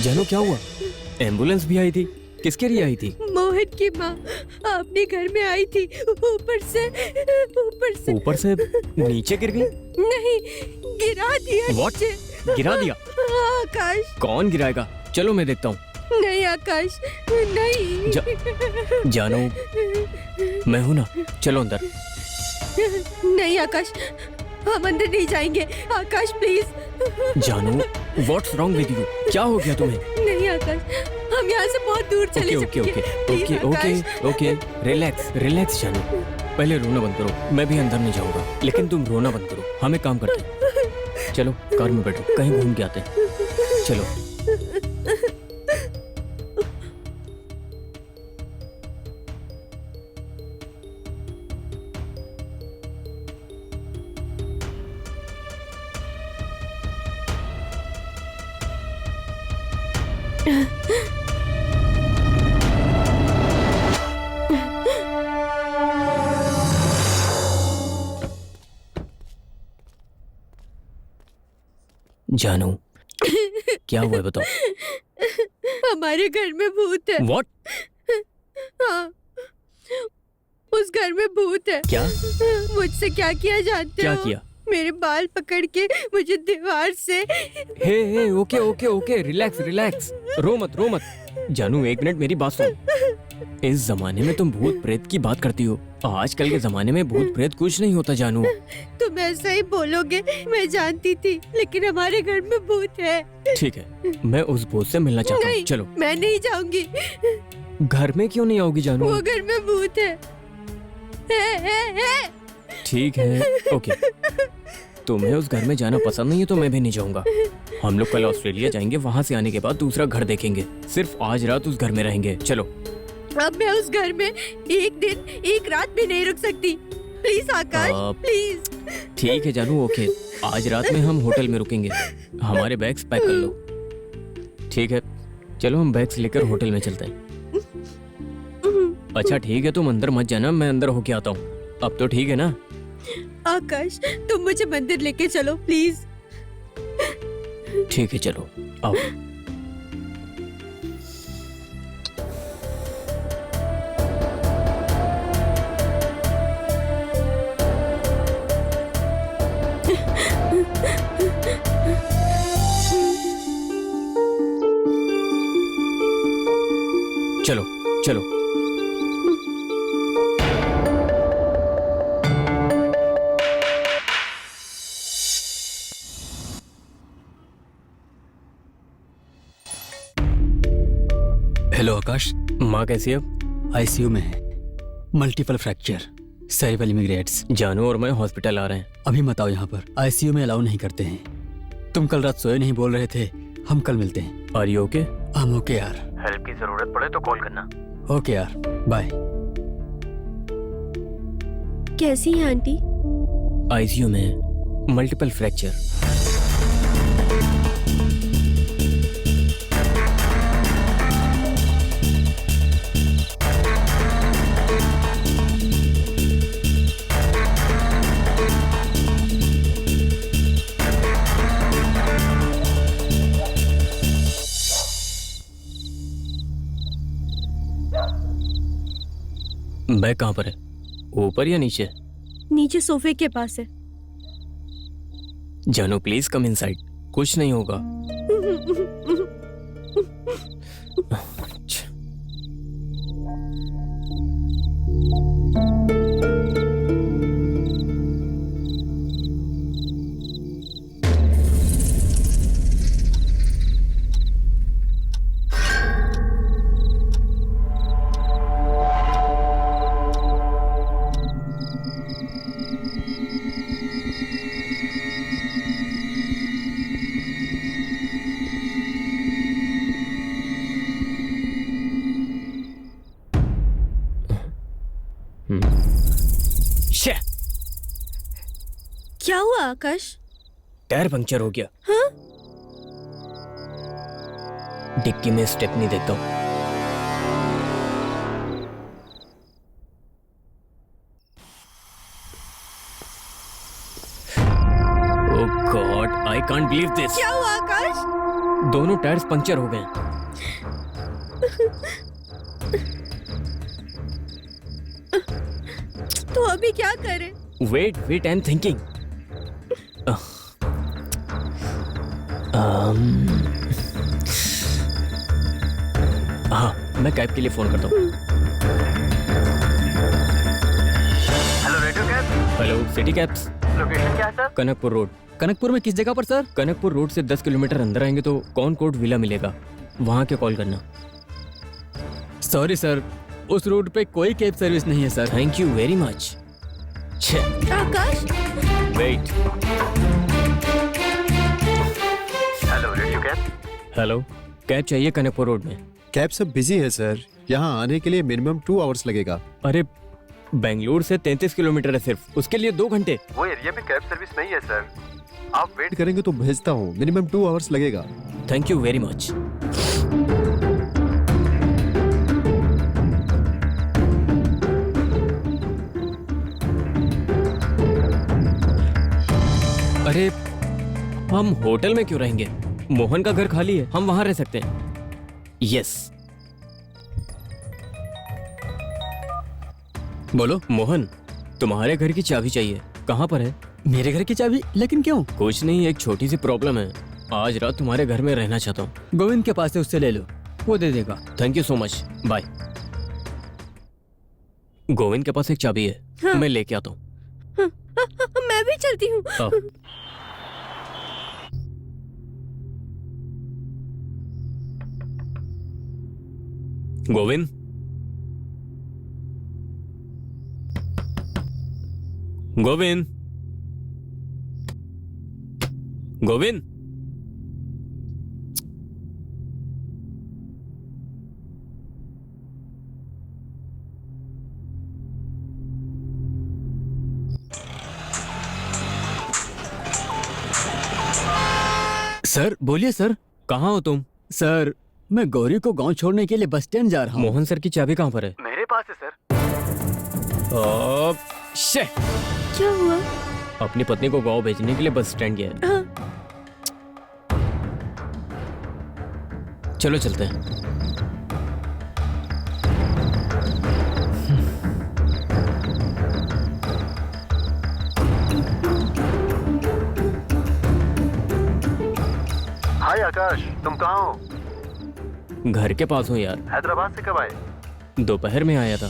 जानू क्या हुआ? एम्बुलेंस भी आई थी, किसके लिए आई थी? मोहन की माँ अपने घर में आई थी, ऊपर से ऊपर से नीचे गिर गई? नहीं, गिरा दिया What? नीचे। गिरा दिया? आकाश, कौन गिराएगा? चलो मैं देखता हूँ। नहीं आकाश, नहीं। जानू, मैं हूँ ना, चलो अंदर। नहीं आकाश, हम अंदर नहीं जाएंगे। आकाश प्लीज। जानू, व्हाट्स रॉन्ग विद यू? क्या हो गया तुम्हें? नहीं आकाश, हम यहाँ से बहुत दूर चले ओके ओके जाएंगे। Okay okay okay okay, relax relax जानू। पहले रोना बंद करो, मैं भी अंदर नहीं जाऊंगा, लेकिन तुम रोना बंद करो। हम एक काम करते हैं, चलो कार में बैठो, कहीं घूम के आते हैं। चलो। जानू, क्या हुआ है बताओ? हमारे घर में भूत है। व्हाट? हाँ, उस घर में भूत है। क्या? मुझसे क्या किया जानते क्या हो? किया? मेरे बाल पकड़ के मुझे दीवार से। Hey okay okay okay, relax relax, रो मत। जानू एक मिनट, मेरी बात सुन। इस जमाने में तुम भूत प्रेत की बात करती हो। आजकल के जमाने में भूत प्रेत कुछ नहीं होता जानू। तुम ऐसा ही बोलोगे, मैं जानती थी, लेकिन हमारे घर में भूत है। ठीक है, मैं उस भूत से मिलना चाहता हूँ। नहीं, चलो। मैं नहीं जाऊंगी। घर में क्यों नहीं आओगी जानू? वो घर में भूत है। ठीक है, ओके। तुम्हें उस घर में जाना पसंद नहीं है तो मैं भी नहीं जाऊंगा। हम लोग कल ऑस्ट्रेलिया जाएंगे, वहाँ से आने के बाद दूसरा घर देखेंगे। सिर्फ आज रात उस घर में रहेंगे। चलो। अब मैं उस घर में एक दिन एक रात भी नहीं रुक सकती। Please Akash, please. ठीक है जानू, ओके। आज रात में हम होटल में रुकेंगे। हमारे बैग्स पैक कर लो। ठीक है, चलो हम बैग्स लेकर होटल में चलते हैं। अच्छा ठीक है, तुम अंदर मत जाना, मैं अंदर होके आता हूँ। अब तो ठीक है ना? आकाश, तुम मुझे मंदिर लेके चलो प्लीज। ठीक है, चलो आओ। चलो चलो। हेलो आकाश, माँ कैसी है अब? आईसीयू में है, मल्टीपल फ्रैक्चर, सेरेब्रल इमिग्रेट्स। जानू और मैं हॉस्पिटल आ रहे हैं। अभी मत आओ यहाँ पर, आईसीयू में अलाउ नहीं करते हैं। तुम कल रात सोए नहीं बोल रहे थे, हम कल मिलते हैं। Are you okay? हम ओके यार। हेल्प की जरूरत पड़े तो कॉल करना। ओके यार, बाय। कैसी है आंटी? आईसीयू में मल्टीपल फ्रैक्चर। बैग कहाँ पर है? ऊपर या नीचे? नीचे सोफे के पास है। जानू प्लीज कम इनसाइड, कुछ नहीं होगा। क्या हुआ आकाश? टायर पंक्चर हो गया। हाँ? डिक्की में स्टेपनी देखता हूँ। Oh god, I can't believe this. क्या हुआ आकाश? दोनों टायर्स पंक्चर हो गए। तो अभी क्या करें? Wait wait, I am thinking. हाँ, मैं कैब के लिए फोन करता हूँ। Hello radio cab, hello city cabs. Location क्या है सर? कनकपुर रोड। कनकपुर में किस जगह पर सर? कनकपुर रोड से 10 किलोमीटर अंदर आएंगे तो कॉनकॉर्ड विला मिलेगा, वहाँ के कॉल करना। सॉरी सर, उस रूट पे कोई कैब सर्विस नहीं है sir. Thank you very much. Akash, wait. Hello radio cab, hello, cab चाहिए कनकपुर रोड में। कैब सब बिजी है सर, यहाँ आने के लिए मिनिमम 2 आवर्स लगेगा। अरे बेंगलुरु से 33 किलोमीटर है सिर्फ, उसके लिए 2 घंटे। वो एरिया में कैब सर्विस नहीं है सर, आप वेट करेंगे तो भेजता हूँ, मिनिमम 2 आवर्स लगेगा। Thank you very much. अरे हम होटल में क्यों रहेंगे? मोहन का घर खाली है, हम वहां रह सकते हैं। यस। बोलो। मोहन, तुम्हारे घर की चाबी चाहिए, कहाँ पर है? मेरे घर की चाबी? लेकिन क्यों? कुछ नहीं, एक छोटी सी प्रॉब्लम है। आज रात तुम्हारे घर में रहना चाहता हूँ। गोविंद के पास से उससे ले लो, वो दे देगा। Thank you so much, bye. Govind के पास एक चाबी है, हाँ। मैं लेके आता हूँ। मैं भी चलती हूँ। गोविंद, गोविंद, गोविंद। सर बोलिए सर। कहाँ हो तुम? सर मैं गौरी को गांव छोड़ने के लिए बस स्टैंड जा रहा हूँ। मोहन सर की चाबी कहाँ पर है? मेरे पास है सर। शे, क्या हुआ? अपनी पत्नी को गांव भेजने के लिए बस स्टैंड गया है। हाँ। चलो चलते हैं। हाय आकाश, तुम कहाँ हो? घर के पास हूँ यार। हैदराबाद से कब आए? दोपहर में आया था।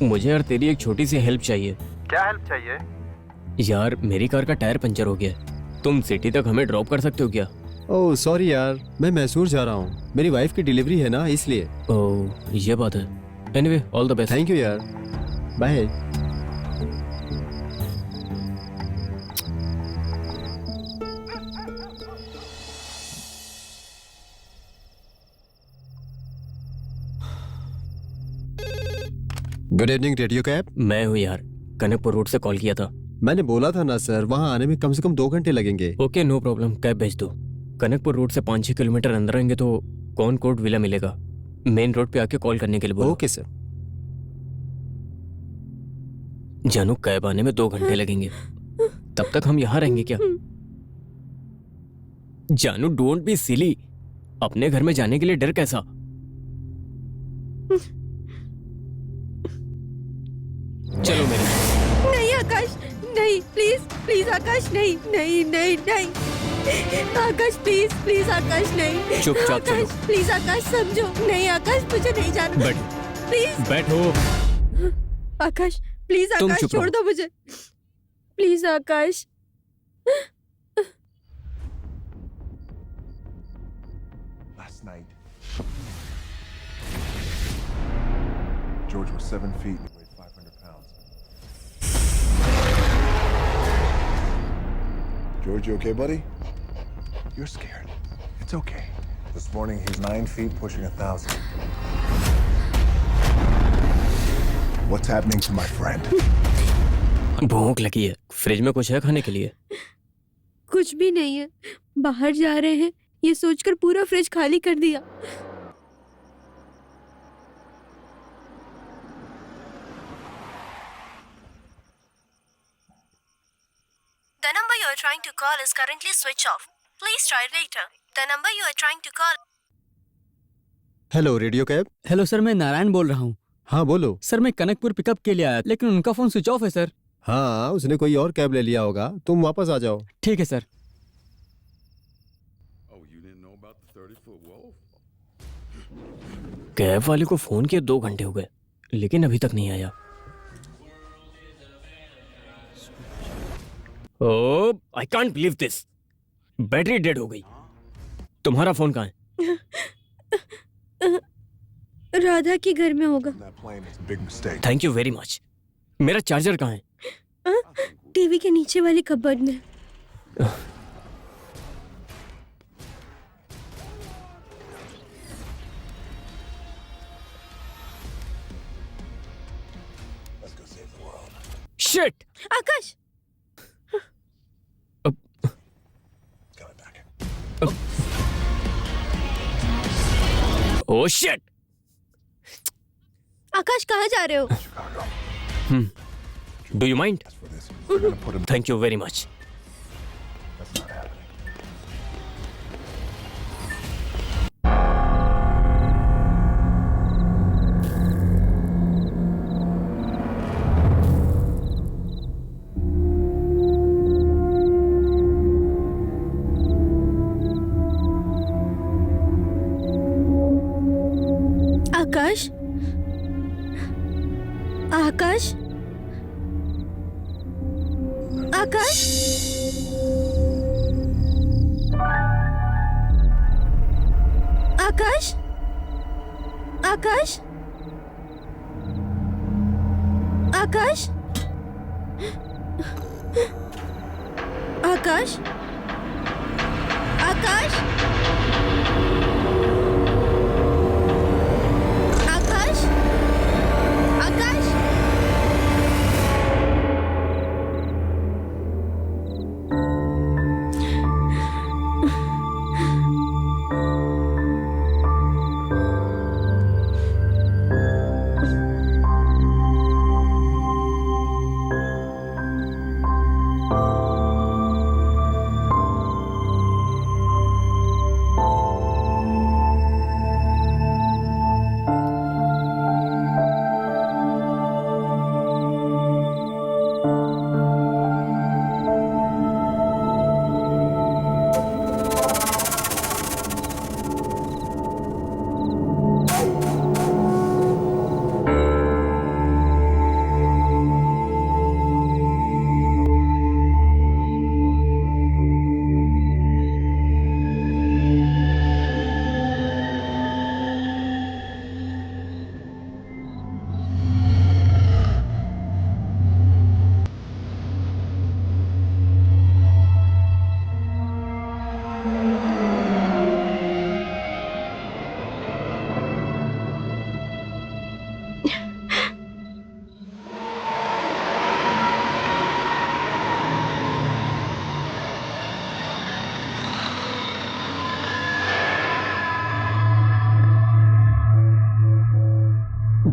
मुझे यार तेरी एक छोटी सी हेल्प चाहिए। क्या हेल्प चाहिए? यार मेरी कार का टायर पंचर हो गया है, तुम सिटी तक हमें ड्रॉप कर सकते हो क्या? ओह सॉरी यार, मैं मैसूर जा रहा हूँ, मेरी वाइफ की डिलीवरी है ना, इसलिए। ओह ये बात है। Anyway, all the best. Thank you यार, bye. Good evening radio cab. मैं हूँ यार, कनकपुर रोड से कॉल किया था। मैंने बोला था ना सर, वहाँ आने में कम से कम 2 घंटे लगेंगे। ओके नो प्रॉब्लम, कैब भेज दो। कनकपुर रोड से 5-6 किलोमीटर अंदर आएंगे तो कॉनकॉर्ड विला मिलेगा। मेन रोड पे आके कॉल करने के लिए बोलो। Okay sir. जानू, कैब आने में 2 घंटे लगेंगे, तब तक हम यहाँ रहेंगे क्या? जानू डोंट बी सिली, अपने घर में जाने के लिए डर कैसा? चलो मेरे साथ। नहीं आकाश, नहीं, प्लीज प्लीज आकाश, नहीं नहीं नहीं नहीं। आकाश प्लीज प्लीज आकाश, नहीं। चुपचाप चलो। आकाश प्लीज आकाश, समझो। नहीं आकाश, मुझे नहीं जाना। बैठ, प्लीज बैठो। आकाश, प्लीज तुम आकाश, चुप छोड़ रहो। दो मुझे। Please Akash. Last night, George was 7 feet and weighed 500 pounds. George, you okay, buddy? You're scared. It's okay. This morning, he's 9 feet, pushing 1,000. What's happening to my friend? भूख लगी है, फ्रिज में कुछ है खाने के लिए? कुछ भी नहीं है, बाहर जा रहे हैं ये सोचकर पूरा फ्रिज खाली कर दिया। The number you are trying to call is currently switched off. Please try later. The number you are trying to call. Hello radio cab. Hello sir, मैं नारायण बोल रहा हूँ। हाँ बोलो। सर मैं कनकपुर पिकअप के लिए आया, लेकिन उनका फोन स्विच ऑफ है सर। हाँ उसने कोई और कैब ले लिया होगा, तुम वापस आ जाओ। ठीक है सर। कैब वाले को फोन किए 2 घंटे हो गए, लेकिन अभी तक नहीं आया। Oh, I can't believe this. Battery dead हो गई। तुम्हारा फोन कहाँ है? राधा के घर में होगा। That plane is a big mistake. Thank you very much. मेरा चार्जर कहाँ है? टीवी के नीचे वाली कबर्ड में। शिट! आकाश, ओह शिट! आकाश कहाँ जा रहे हो? Do you mind? For this, we're gonna put him. Thank you very much. That's not happening. Akash, Akash, Akash, Akash, Akash, Akash, Akash, Akash, Akash, Akash.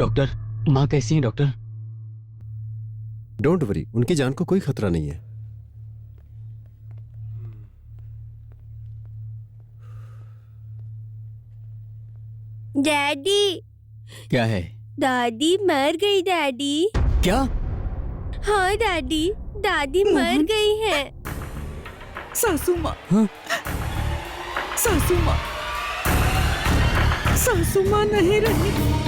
Doctor, माँ कैसी है डॉक्टर? डोंट वरी, उनकी जान को कोई खतरा नहीं है। डैडी, क्या है? दादी मर गई डैडी। क्या? हाँ डैडी, दादी मर गई है। सासू माँ, हाँ? सासू माँ, सासू माँ नहीं रही।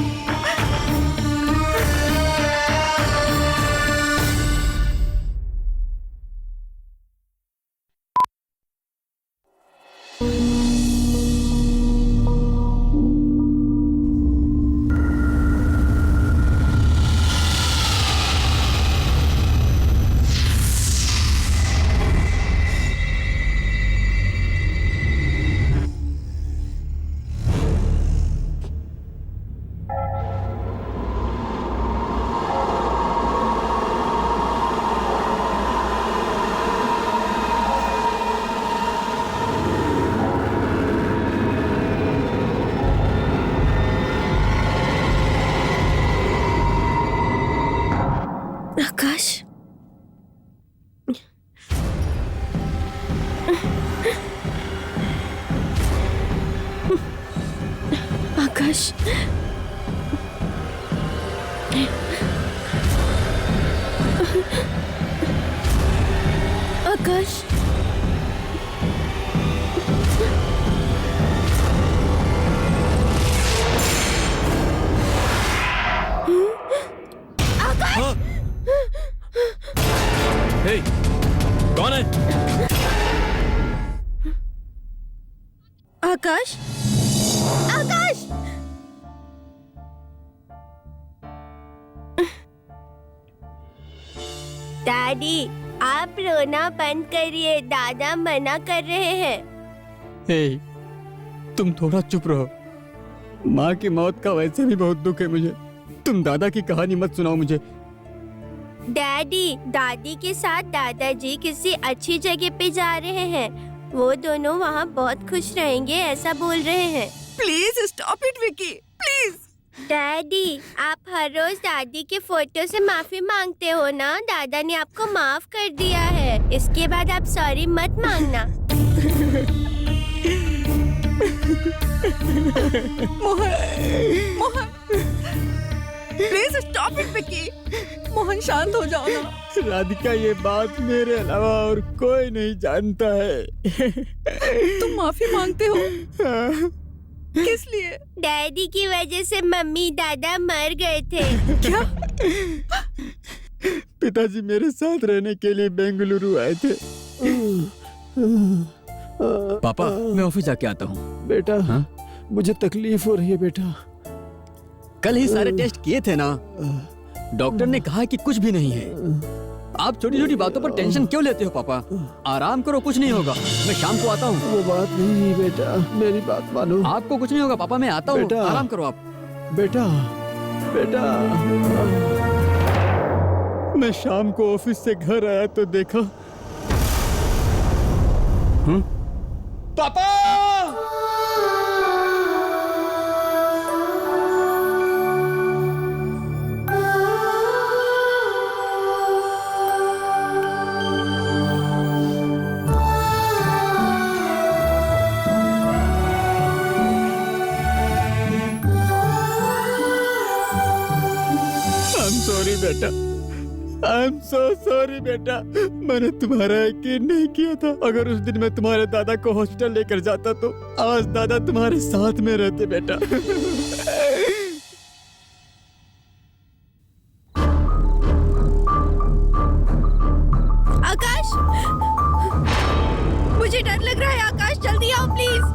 आकाश, आकाश, हे, कौन है? आकाश, आकाश। डैडी, आप रोना बंद करिए, दादा मना कर रहे हैं। हे, तुम थोड़ा चुप रहो। माँ की मौत का वैसे भी बहुत दुख है मुझे। तुम दादा की कहानी मत सुनाओ मुझे। डैडी, दादी के साथ दादाजी किसी अच्छी जगह पे जा रहे हैं। वो दोनों वहाँ बहुत खुश रहेंगे, ऐसा बोल रहे हैं। Please stop it Vicky, please. Daddy, आप हर रोज दादी के फोटो से माफी मांगते हो ना? दादा ने आपको माफ कर दिया है, इसके बाद आप सॉरी मत मांगना। Mohan, please stop it Vicky. Mohan, शांत हो जाओ ना। राधिका, ये बात मेरे अलावा और कोई नहीं जानता है। तुम माफी मांगते हो? किस लिए? डैडी की वजह से मम्मी दादा मर गए थे। क्या? पिताजी मेरे साथ रहने के लिए बेंगलुरु आए थे। पापा, मैं ऑफिस जाके आता हूँ। बेटा, हाँ? मुझे तकलीफ हो रही है बेटा। कल ही सारे टेस्ट किए थे ना? डॉक्टर ने कहा कि कुछ भी नहीं है। आप छोटी छोटी बातों पर टेंशन क्यों लेते हो पापा? आराम करो, कुछ नहीं होगा। मैं शाम को आता हूँ। वो बात नहीं बेटा, मेरी बात मानो। आपको कुछ नहीं होगा पापा, मैं आता हूँ। बेटा। आराम करो आप। बेटा, बेटा। मैं शाम को ऑफिस से घर आया तो देखा। पापा! सॉरी बेटा, आई एम सो सॉरी बेटा। मैंने तुम्हारा यकीन नहीं किया था। अगर उस दिन मैं तुम्हारे दादा को हॉस्पिटल लेकर जाता तो आज दादा तुम्हारे साथ में रहते बेटा। आकाश, मुझे डर लग रहा है। आकाश, जल्दी आओ प्लीज।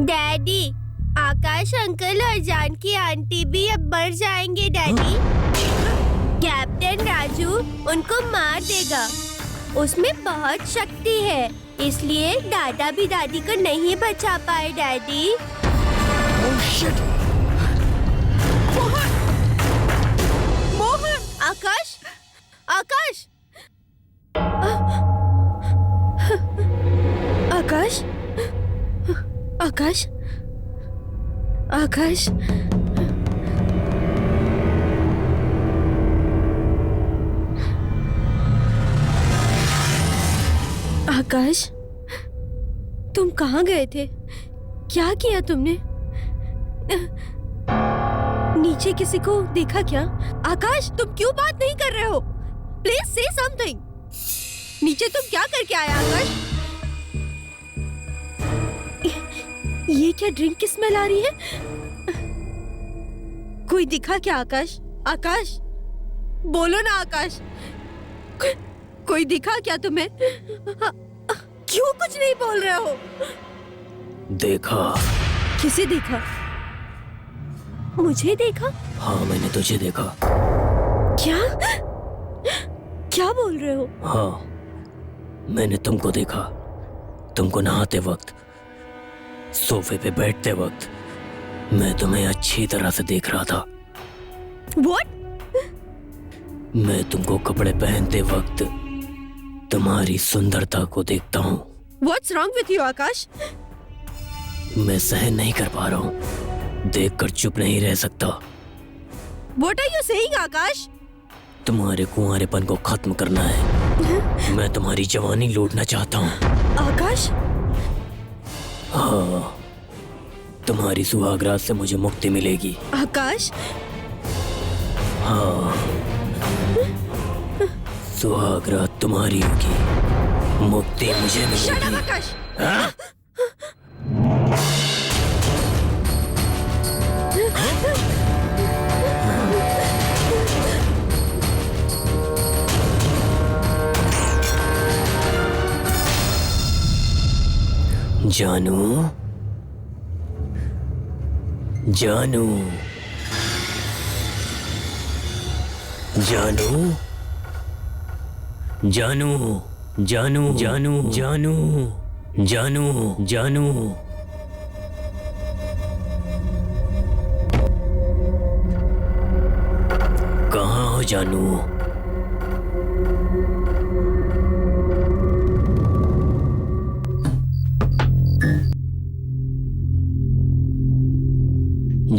डैडी, आकाश अंकल और जानकी आंटी भी अब मर जाएंगे डैडी। कैप्टन राजू उनको मार देगा। उसमें बहुत शक्ति है, इसलिए दादा भी दादी को नहीं बचा पाए डैडी। मोहन! आकाश, आकाश, आकाश, आकाश, आकाश, आकाश, तुम कहाँ गए थे? क्या किया तुमने? नीचे किसी को देखा क्या? आकाश, तुम क्यों बात नहीं कर रहे हो? प्लीज से समथिंग। नीचे तुम क्या करके आया आकाश? ये क्या ड्रिंक की स्मेल आ रही है? कोई दिखा क्या आकाश? आकाश, बोलो ना आकाश, कोई दिखा क्या तुम्हें? क्यों कुछ नहीं बोल रहे हो? देखा। किसे देखा? मुझे देखा? हाँ, मैंने तुझे देखा। क्या? क्या बोल रहे हो? हाँ, मैंने तुमको देखा। तुमको नहाते वक्त, सोफे पे बैठते वक्त मैं तुम्हें अच्छी तरह से देख रहा था। What? मैं तुमको कपड़े पहनते वक्त तुम्हारी सुंदरता को देखता हूँ। What's wrong with you, आकाश? मैं सहन नहीं कर पा रहा हूँ, देखकर चुप नहीं रह सकता। What are you saying, आकाश? तुम्हारे कुंवारेपन को खत्म करना है। मैं तुम्हारी जवानी लूटना चाहता हूँ। आकाश? हाँ, तुम्हारी सुहागरात से मुझे मुक्ति मिलेगी। आकाश? हाँ, सुहागरात तुम्हारी होगी, मुक्ति मुझे Shut up, मिलेगी। आकाश! हाँ? जानू, जानू, जानू, जानू, जानू, जानू, जानू, जानू, जानू। कहाँ हो जानू?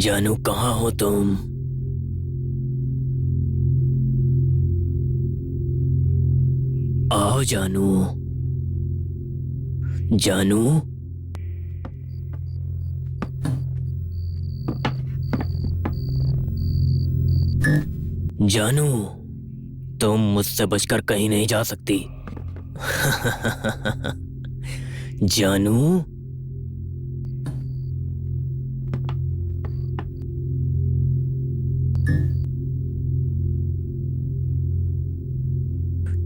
जानू, कहाँ हो तुम? आओ जानू, जानू, जानू, तुम मुझसे बचकर कहीं नहीं जा सकती। जानू,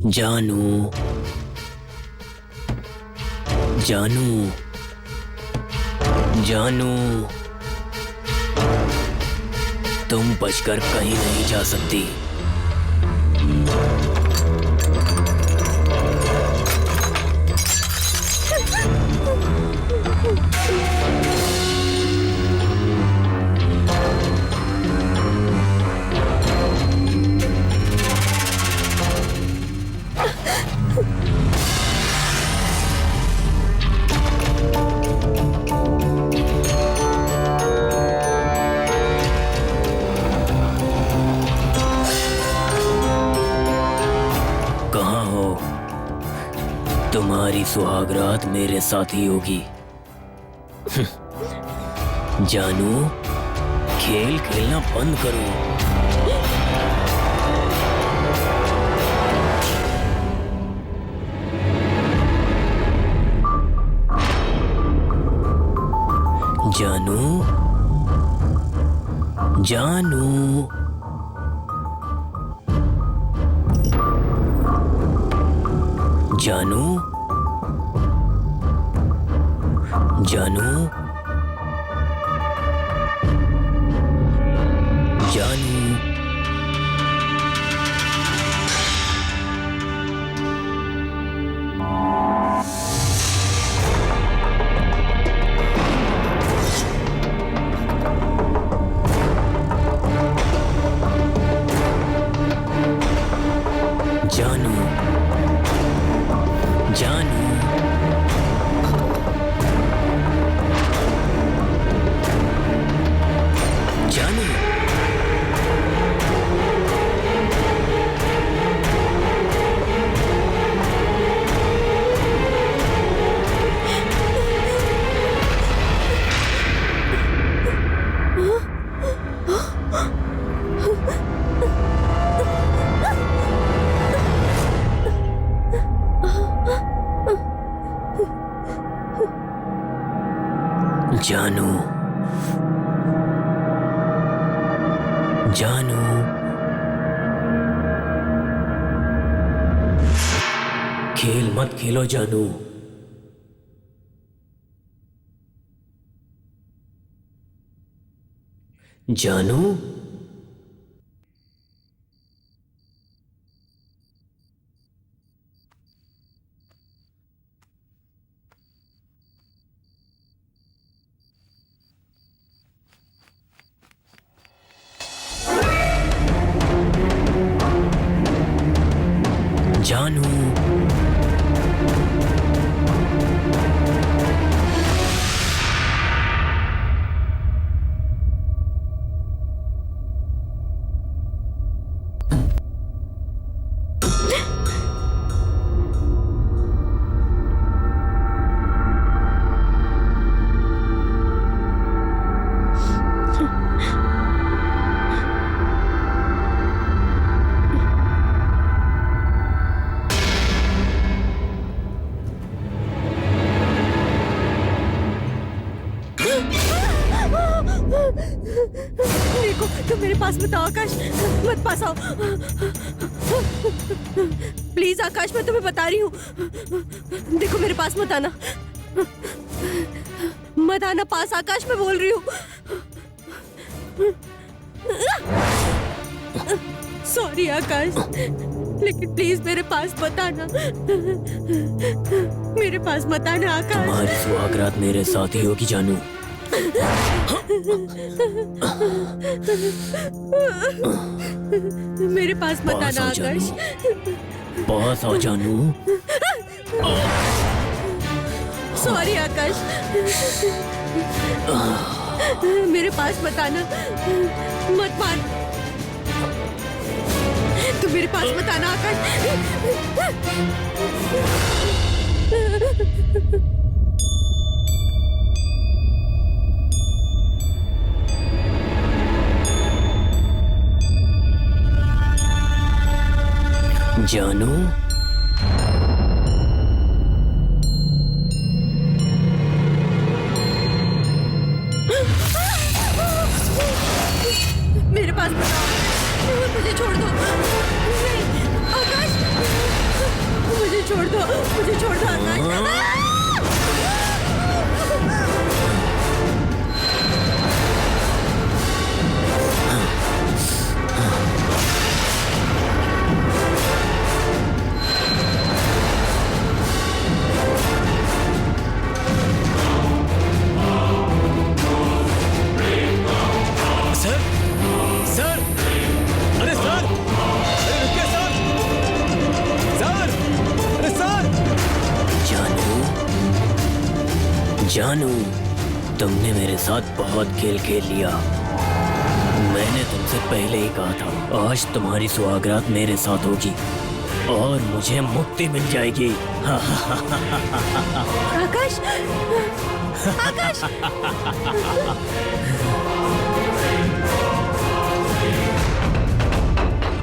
जानू, जानू, जानू, तुम बचकर कहीं नहीं जा सकती। तुम्हारी सुहागरात मेरे साथ ही होगी। जानू, खेल खेलना बंद करो। जानू, जानू, जानू, जानू, जानू, जानू, जानू, खेल मत खेलो जानू। जानू, जानू, देखो तुम मेरे पास मत आओ आकाश, मत पास आओ प्लीज आकाश, मैं तुम्हें बता रही हूँ। देखो मेरे पास मत आना, मत आना पास आकाश, मैं बोल रही हूँ। सॉरी आकाश, लेकिन प्लीज मेरे पास मत आना, मेरे पास मत आना आकाश। तुम्हारी सुहागरात मेरे साथ ही होगी जानू। मेरे पास मत आना आकाश। पास आओ जानू। सॉरी आकाश, मेरे पास मत आना, मत मार, तू मेरे पास मत आना आकाश। जानू, मेरे पास मत आओ, मुझे छोड़ दो। नहीं आकाश, मुझे छोड़ दो, मुझे छोड़ दो आकाश। जानू, तुमने मेरे साथ बहुत खेल खेल लिया। मैंने तुमसे पहले ही कहा था, आज तुम्हारी सुहागरात मेरे साथ होगी और मुझे मुक्ति मिल जाएगी। आकाश, आकाश,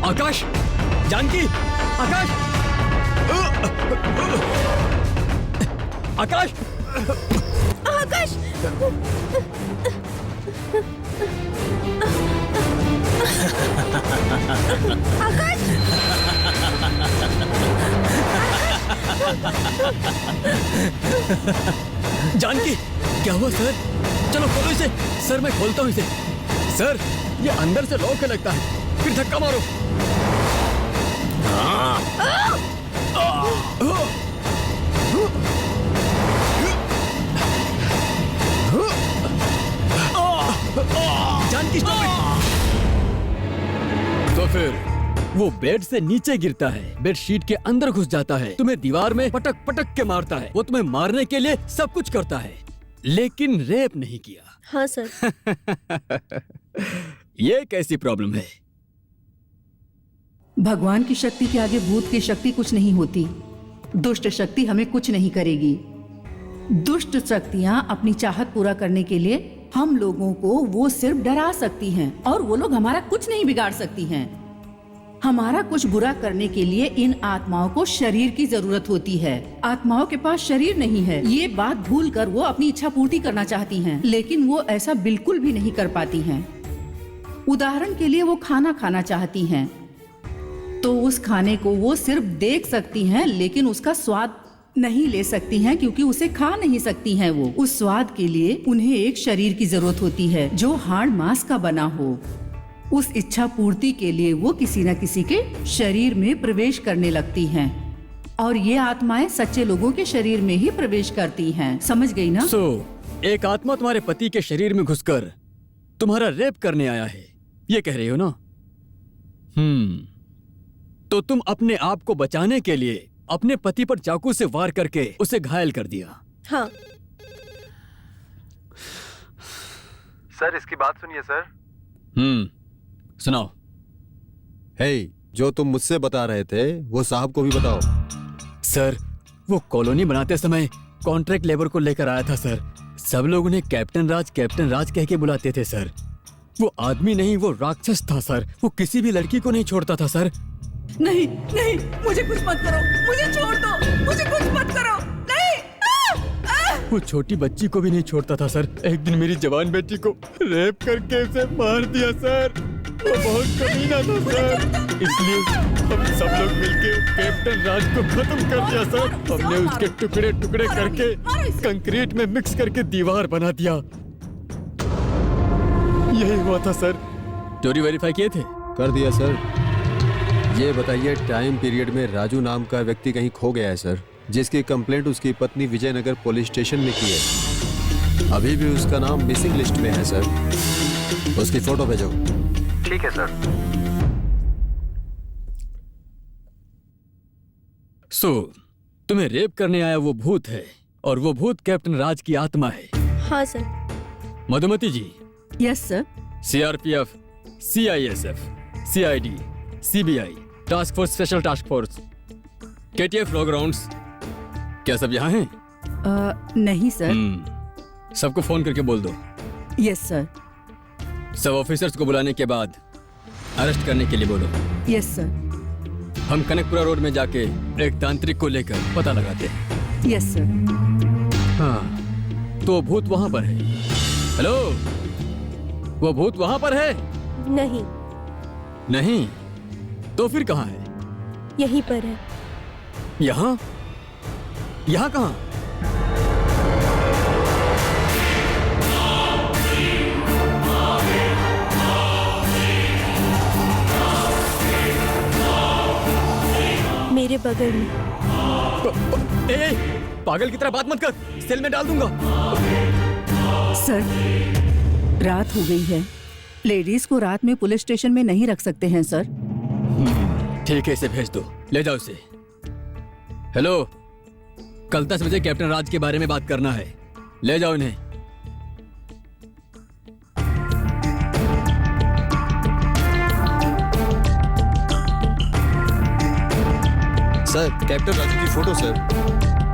आकाश, जानकी, आकाश, आकाश, आकाश, आकाश, जानकी, क्या हुआ सर? चलो खोलो इसे। सर मैं खोलता हूँ इसे। सर ये अंदर से लॉक है लगता है, फिर धक्का मारो। Janaki stop it. तो फिर वो बेड से नीचे गिरता है, बेड शीट के अंदर घुस जाता है, तुम्हें दीवार में पटक पटक के मारता है। वो तुम्हें मारने के लिए सब कुछ करता है, लेकिन रेप नहीं किया। हाँ सर। ये कैसी प्रॉब्लम है? भगवान की शक्ति के आगे भूत की शक्ति कुछ नहीं होती। दुष्ट शक्ति हमें कुछ नहीं करेगी। दुष्ट शक्तियाँ अपनी चाहत पूरा करने के लिए हम लोगों को वो सिर्फ डरा सकती हैं और वो लोग हमारा कुछ नहीं बिगाड़ सकती हैं। हमारा कुछ बुरा करने के लिए इन आत्माओं को शरीर की जरूरत होती है। आत्माओं के पास शरीर नहीं है। ये बात भूल कर वो अपनी इच्छा पूर्ति करना चाहती हैं, लेकिन वो ऐसा बिल्कुल भी नहीं कर पाती हैं। उदाहरण के लिए वो खाना खाना चाहती हैं, तो उस खाने को वो सिर्फ देख सकती हैं, लेकिन उसका स्वाद नहीं ले सकती हैं क्योंकि उसे खा नहीं सकती हैं। वो उस स्वाद के लिए उन्हें एक शरीर की जरूरत होती है जो हाड़ मांस का बना हो। उस इच्छा पूर्ति के लिए वो किसी न किसी के शरीर में प्रवेश करने लगती हैं, और ये आत्माएं सच्चे लोगों के शरीर में ही प्रवेश करती हैं। समझ गई ना? एक आत्मा तुम्हारे पति के शरीर में घुसकर तुम्हारा रेप करने आया है, ये कह रही हो ना? तो तुम अपने आप को बचाने के लिए अपने पति पर चाकू से वार करके उसे घायल कर दिया। हाँ। सर इसकी बात सुनिए सर। सुनाओ। हे, जो तुम मुझसे बता रहे थे वो साहब को भी बताओ। सर, वो कॉलोनी बनाते समय कॉन्ट्रैक्ट लेबर को लेकर आया था सर। सब लोग उन्हें कैप्टन राज कह के बुलाते थे सर। वो आदमी नहीं, वो राक्षस था सर। वो किसी भी लड़की को नहीं छोड़ता था सर। नहीं नहीं, मुझे कुछ मत करो, मुझे छोड़ दो, मुझे कुछ मत करो, नहीं। वो छोटी बच्ची को भी नहीं छोड़ता था सर। एक दिन मेरी जवान बेटी को रेप करके उसे मार दिया सर। वो बहुत कमीना था सर, इसलिए हम सब लोग मिलके कैप्टन राज को खत्म कर दिया सर। हमने उसके टुकड़े टुकड़े करके कंक्रीट में मिक्स करके दीवार बना दिया। यही हुआ था सर। चोरी वेरीफाई किए थे? कर दिया सर। ये बताइए, टाइम पीरियड में राजू नाम का व्यक्ति कहीं खो गया है सर, जिसकी कंप्लेंट उसकी पत्नी विजयनगर पुलिस स्टेशन में की है। अभी भी उसका नाम मिसिंग लिस्ट में है सर। उसकी फोटो भेजो। ठीक है सर। तुम्हें रेप करने आया वो भूत है, और वो भूत कैप्टन राज की आत्मा है। हाँ sir. Madhumati ji. Yes sir. CRPF, CISF, CID, CBI, task force, special task force, KTF law grounds, क्या सब यहाँ हैं? नहीं सर। सबको फोन करके बोल दो। Yes sir. सब ऑफिसर्स को बुलाने के बाद अरेस्ट करने के लिए बोलो। Yes sir. हम कनकपुरा रोड में जाके एक तांत्रिक को लेकर पता लगाते हैं। Yes sir. हाँ, तो वो भूत वहां पर है। हेलो, वो भूत वहां पर है? नहीं। नहीं? तो फिर कहाँ है? यहीं पर है। यहाँ? यहाँ कहाँ? मेरे बगल में। ए, पागल की तरह बात मत कर, सेल में डाल दूंगा। सर, रात हो गई है। लेडीज को रात में पुलिस स्टेशन में नहीं रख सकते हैं सर। ठीक है, इसे भेज दो, ले जाओ इसे। हेलो, कल 10 बजे कैप्टन राज के बारे में बात करना है, ले जाओ इन्हें। सर, कैप्टन राजू की फोटो सर।